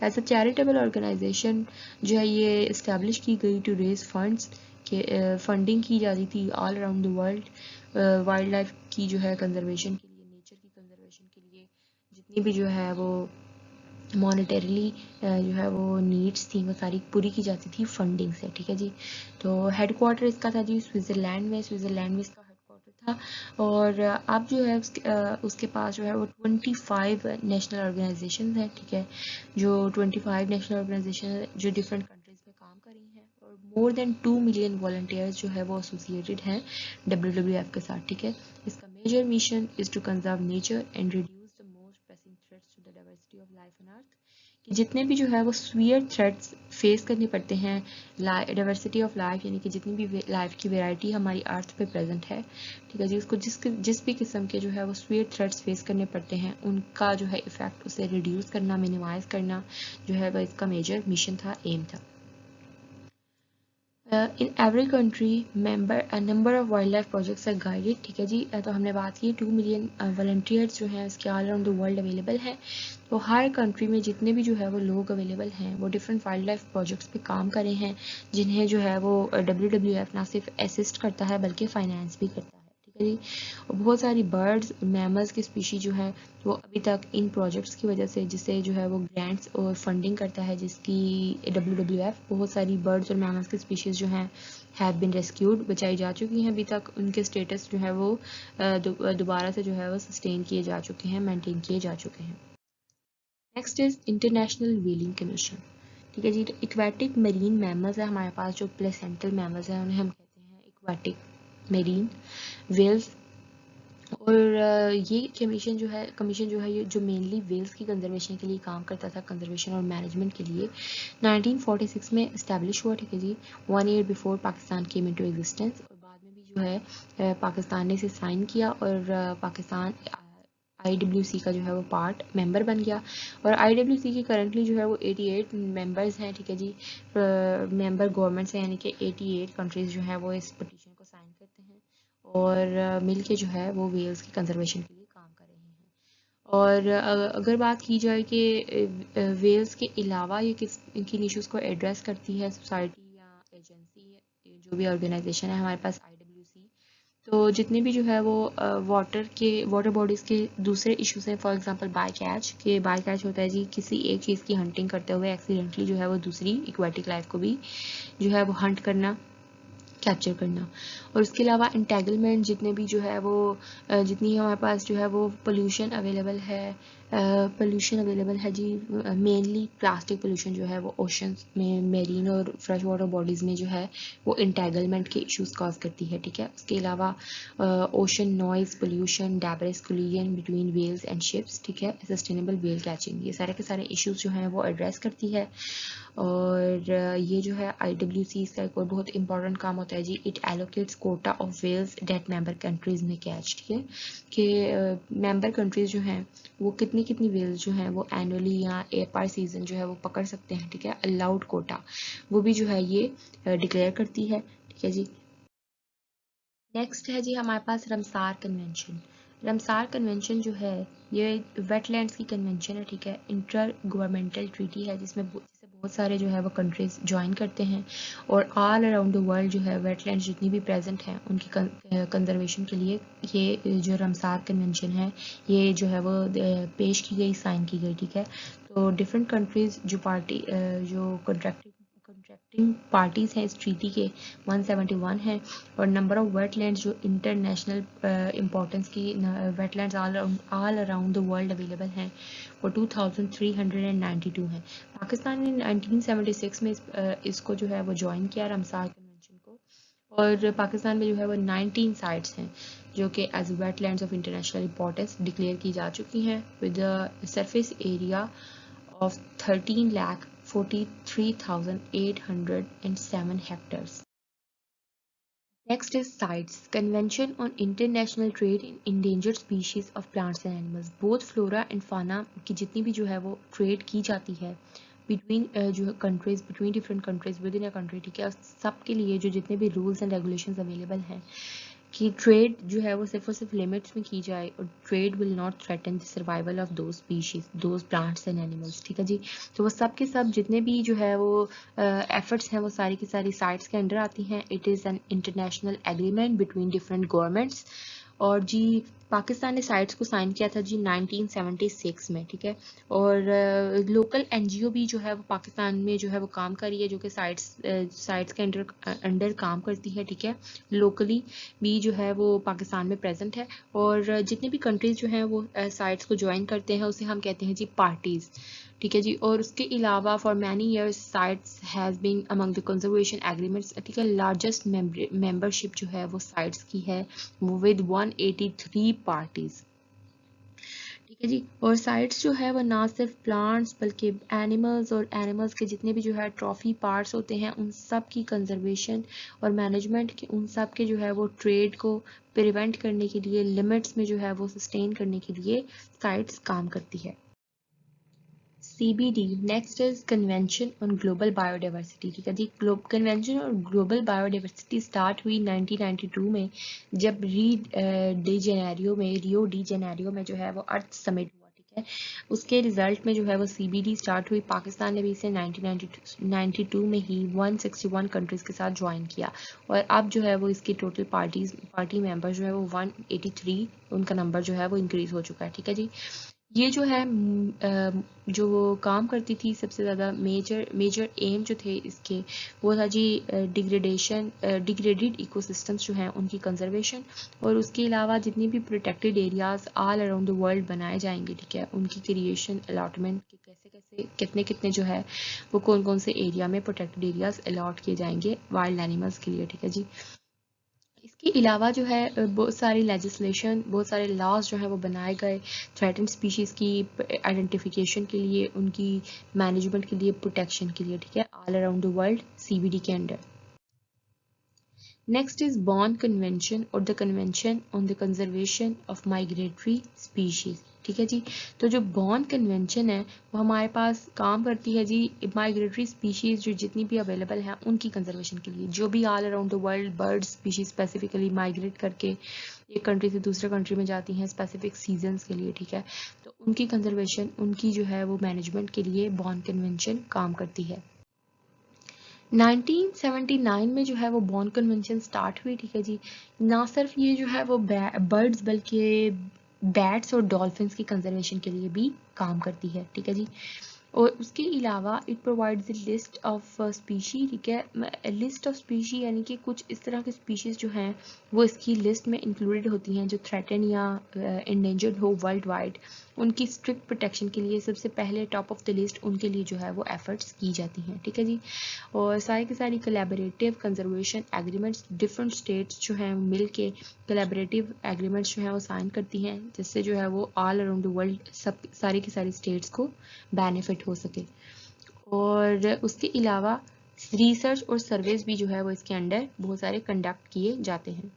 एज अ चैरिटेबल ऑर्गेनाइजेशन जो है ये इस्टेब्लिश की गई टू रेज फंड्स के फंडिंग की जाती थी all around the world wild life की जो है कंजर्वेशन के लिए, नेचर की कंजर्वेशन के लिए जितनी भी जो है वो मॉनेटरीली जो है वो नीड्स थी वो सारी पूरी की जाती थी फंडिंग से, ठीक है जी। तो हेडक्वार्टर इसका था जी स्विट्ज़रलैंड में इसका हेडक्वार्टर था। और अब जो है उसके पास जो है वो 25 नेशनल ऑर्गेनाइजेशन हैं, ठीक है, जो 25 नेशनल ऑर्गेनाइजेशन जो डिफरेंट कंट्रीज में काम कर रही हैं, और मोर देन 2 मिलियन वॉलंटियर्स जो है वो एसोसिएटेड हैं WWF के साथ, ठीक है। इसका major mission is to conserve nature and reduce the most pressing threats to the diversity of life on earth, कि जितने भी जो है वो सीवियर थ्रेट्स फेस करने पड़ते हैं डाइवर्सिटी ऑफ लाइफ यानी कि जितनी भी लाइफ की वैरायटी हमारी अर्थ पे प्रेजेंट है, ठीक है जी, उसको जिस भी किस्म के जो है वो सीवियर थ्रेट्स फेस करने पड़ते हैं उनका जो है इफेक्ट उसे रिड्यूस करना, मिनिमाइज करना जो है वह इसका मेजर मिशन था, एम था। In every country number of wild life projects are guided, ठीक है जी। तो हमने बात की 2 मिलियन वॉलंटियर्स जो हैं इसके all around the world available हैं। तो हर कंट्री में जितने भी जो है वो लोग अवेलेबल हैं वो डिफरेंट वाइल्ड लाइफ प्रोजेक्ट्स पे काम कर रहे हैं, जिन्हें जो है वो WWF ना सिर्फ असिस्ट करता है बल्कि फाइनेंस भी करता है, ठीक है जी। और बहुत सारी बर्ड्स मैमल्स की स्पीशी जो है वो अभी तक इन प्रोजेक्ट्स की वजह से, जिसे जो है वो ग्रांट्स और फंडिंग करता है जिसकी WWF, बहुत सारी बर्ड्स और मैमल्स की स्पीशीज़ जो हैं हैव बिन रेस्क्यूड, बचाई जा चुकी हैं। अभी तक उनके स्टेटस जो है वो दोबारा से जो है वो सस्टेन किए जा चुके हैं, मेंटेन किए जा चुके हैं। Next is international whaling commission, ठीक है जी। तो इक्वेटिक मरीन मैमल्स है हमारे पास, जो प्लेसेंटल मैमल्स हैं उन्हें हम कहते हैं इक्वेटिक मरीन वेल्स। और ये कमीशन जो है ये जो मेनली वेल्स की कंजर्वेशन के लिए काम करता था, कंजर्वेशन और मैनेजमेंट के लिए 1946 में इस्टेब्लिश हुआ, ठीक है जी, 1 year before Pakistan came into existence. और बाद में जो है पाकिस्तान ने इसे साइन किया और पाकिस्तान IWC का जो है वो पार्ट मेंबर बन गया। और IWC की करंटली जो है वो 88 मेंबर्स हैं, ठीक है जी। मेंबर गवर्नमेंट्स हैं, यानी कि 88 कंट्रीज़ जो हैं वो इस पिटीशन को साइन करते हैं और मिल के जो है वो वेल्स की कंजर्वेशन के लिए काम कर रहे हैं। और अगर बात की जाए कि वेल्स के अलावा ये किस किन इश्यूज़ को एड्रेस करती है सोसाइटी या एजेंसी, जो भी ऑर्गेनाइजेशन है हमारे पास IWC, तो जितने भी जो है वो वाटर बॉडीज़ के दूसरे इश्यूज हैं, फॉर एग्जांपल बाय कैच होता है जी किसी एक चीज़ की हंटिंग करते हुए एक्सीडेंटली जो है वो दूसरी एक्वेटिक लाइफ को भी जो है वो हंट करना, कैप्चर करना। और उसके अलावा इंटेगलमेंट, जितने भी जो है वो जितनी हमारे पास जो है वो पोल्यूशन अवेलेबल है जी, मेनली प्लास्टिक पोल्यूशन जो है वो ओशंस में, मेरीन और फ्रेश वाटर बॉडीज़ में जो है वो इंटेगलमेंट के इश्यूज कॉज करती है, ठीक है। उसके अलावा ocean noise pollution, debris collision between whales and ships, ठीक है, सस्टेनेबल वेल कैचिंग, ये सारे के सारे इश्यूज जो हैं वो एड्रेस करती है। और ये जो है IWC का एक और बहुत इंपॉर्टेंट काम होता है जी, it allocates quota of whales that member countries में कैच, ठीक है, कि मेंबर कंट्रीज जो हैं वो कितनी कितनी वेल्स जो हैं वो एनुअली या पर सीजन जो है वो पकड़ सकते हैं, ठीक है। अलाउड कोटा वो भी जो है ये डिक्लेयर करती है, ठीक है जी। नेक्स्ट है जी हमारे पास रमसार कन्वेंशन। रमसार कन्वेंशन जो है ये वेटलैंड्स की कन्वेंशन है, ठीक है, इंटर गवर्नमेंटल ट्रीटी है जिसमें जिसे बहुत सारे जो है वो कंट्रीज ज्वाइन करते हैं और ऑल अराउंड द वर्ल्ड जो है वेटलैंड्स जितनी भी प्रेजेंट हैं उनकी कंजर्वेशन के लिए ये जो रमसार कन्वेंशन है ये जो है वो पेश की गई, साइन की गई, ठीक है। तो डिफरेंट कंट्रीज जो कॉन्ट्रैक्टिंग पार्टीज हैं इस ट्रीटी के 171 हैं। और नंबर ऑफ वेटलैंड्स जो इंटरनेशनल इंपॉर्टेंस की wetlands all around the world available हैं वो 2392 हैं। पाकिस्तान ने 1976 में इसको जो है वो ज्वाइन किया रमसार कन्वेंशन को। और पाकिस्तान में जो है वो 19 साइट्स हैं जो कि as wetlands of international importance declare की जा चुकी हैं with surface area of 13,43,807 hectares. Next is CITES, Convention on International Trade in Endangered Species of Plants and Animals. Both flora and fauna की जितनी भी जो है वो ट्रेड की जाती है बिटवीन जो countries, between different countries with in a country, ठीक है, सब के लिए जो जितने भी रूल्स एंड रेगुलेशंस अवेलेबल हैं कि ट्रेड जो है वो सिर्फ और सिर्फ लिमिट्स में की जाए और trade will not threaten the survival of those species, those plants and animals, ठीक है जी। तो वो सब के सब जितने भी जो है वो एफर्ट्स हैं वो सारी की सारी साइट्स के अंडर आती हैं। It is an international agreement between different governments. और जी पाकिस्तान ने साइट्स को साइन किया था जी 1976 में, ठीक है। और लोकल NGO भी जो है वो पाकिस्तान में जो है वो काम कर रही है, जो कि साइट्स के अंडर काम करती है, ठीक है। लोकली भी जो है वो पाकिस्तान में प्रेजेंट है। और जितने भी कंट्रीज जो हैं वो साइट्स को ज्वाइन करते हैं उसे हम कहते हैं जी पार्टीज, ठीक है जी। और उसके अलावा for many years sites has been among the conservation agreements, ठीक है। लार्जेस्ट मेंबरशिप जो है वो साइट्स की है वो विद 183 पार्टीज, ठीक है जी। और साइट्स जो है वो ना सिर्फ प्लांट्स बल्कि एनिमल्स और एनिमल्स के जितने भी जो है ट्रॉफी पार्ट्स होते हैं उन सब की कंजर्वेशन और मैनेजमेंट के, उन सब के जो है वो ट्रेड को प्रिवेंट करने के लिए, लिमिट्स में जो है वो सस्टेन करने के लिए साइट्स काम करती है। CBD next is convention on global biodiversity, ठीक है जी। Convention on global biodiversity start हुई 1992 में जब रियो डी जेनेरियो में जो है वो अर्थ समिट हुआ, ठीक है। उसके रिजल्ट में जो है वो CBD स्टार्ट हुई। पाकिस्तान ने भी इसे 1992 में ही 161 कंट्रीज के साथ ज्वाइन किया और अब जो है वो इसकी टोटल पार्टी मेंबर जो है वो 183 उनका नंबर जो है वो इंक्रीज हो चुका है, ठीक है जी। ये जो है जो काम करती थी सबसे ज़्यादा मेजर एम जो थे इसके वो था जी डिग्रेडेड इकोसिस्टम्स जो हैं उनकी कंजर्वेशन। और उसके अलावा जितनी भी protected areas all around the world बनाए जाएंगे, ठीक है, उनकी क्रिएशन, अलॉटमेंट के कैसे कैसे कितने कितने जो है वो कौन कौन से एरिया में प्रोटेक्टेड एरियाज अलॉट किए जाएंगे वाइल्ड एनिमल्स के लिए, ठीक है जी। इसके अलावा जो है बहुत सारी लेजिस्लेशन, बहुत सारे लॉज जो हैं वो बनाए गए थ्रेटन स्पीशीज़ की आइडेंटिफिकेशन के लिए, उनकी मैनेजमेंट के लिए, प्रोटेक्शन के लिए, ठीक है, all around the world CBD के under. Next is Bonn convention और the convention on the conservation of migratory species. ठीक है जी, तो जो बॉन कन्वेंशन है वो हमारे पास काम करती है जी माइग्रेटरी स्पीशीज जो जितनी भी अवेलेबल हैं उनकी कंजर्वेशन के लिए, जो भी all around the world bird species specifically migrate करके एक कंट्री से दूसरे कंट्री में जाती हैं स्पेसिफिक सीजन्स के लिए। ठीक है, तो उनकी कंजर्वेशन, उनकी जो है वो मैनेजमेंट के लिए बॉन कन्वेंशन काम करती है। 1979 में जो है वो बॉन कन्वेंशन स्टार्ट हुई। ठीक है जी, ना सिर्फ ये जो है वो बर्ड्स बल्कि बैट्स और डॉल्फिन्स की कंजर्वेशन के लिए भी काम करती है। ठीक है जी, और उसके अलावा it provides list of species. ठीक है, लिस्ट ऑफ स्पीशी यानी कि कुछ इस तरह के स्पीशीज जो हैं वो इसकी लिस्ट में इंक्लूडेड होती हैं जो थ्रेटन या इंडेंजर्ड हो वर्ल्ड वाइड। उनकी स्ट्रिक्ट प्रोटेक्शन के लिए सबसे पहले टॉप ऑफ द लिस्ट उनके लिए जो है वो एफर्ट्स की जाती हैं। ठीक है जी, और सारी की सारी collaborative conservation agreements different states जो हैं मिल के कोलैबोरेटिव एग्रीमेंट्स जो हैं वो साइन करती हैं, जिससे जो है वो ऑल अराउंड द वर्ल्ड सब सारी की सारी स्टेट्स को बेनिफिट हो सके। और उसके अलावा रिसर्च और सर्वेस भी जो है वो इसके अंडर बहुत सारे कंडक्ट किए जाते हैं।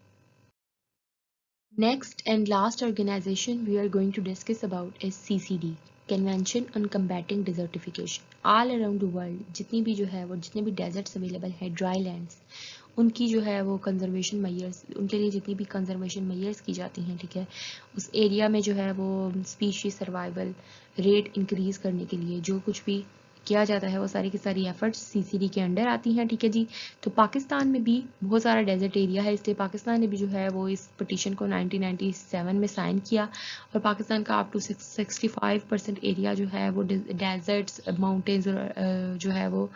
Next and last organization we are going to discuss about is CCD, Convention on Combating Desertification. All around the world जितनी भी जो है वो जितने भी deserts available है, dry lands, उनकी जो है वो कंजर्वेशन मेजर्स, उनके लिए जितनी भी कंजर्वेशन मेजर्स की जाती हैं, ठीक है, उस एरिया में जो है वो स्पीशीज सर्वाइवल रेट इंक्रीज करने के लिए जो कुछ भी किया जाता है वो सारी की सारी एफर्ट्स सीसीडी के अंडर आती हैं। ठीक है जी, तो पाकिस्तान में भी बहुत सारा डेजर्ट एरिया है, इसलिए पाकिस्तान ने भी जो है वो इस पिटीशन को 1997 में साइन किया और पाकिस्तान का अप टू 65% एरिया जो है वो डेजर्ट्स माउंटेन्स और जो है वो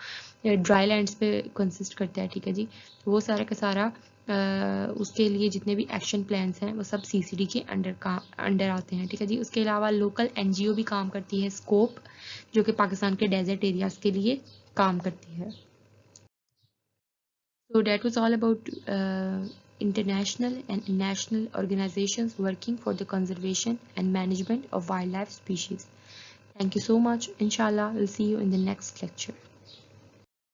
ड्राई लैंड्स पे कंसिस्ट करता है। ठीक है जी, वो सारा का सारा उसके लिए जितने भी एक्शन प्लान्स हैं वो सब सीसीडी के अंडर आते हैं। ठीक है जी, उसके अलावा लोकल एनजीओ भी काम करती है, स्कोप, जो कि पाकिस्तान के डेजर्ट एरियाज के लिए काम करती है। So that was all about international and national organizations working for the conservation and management of wildlife species. Thank you so much. Inshallah, we'll see you in the next lecture.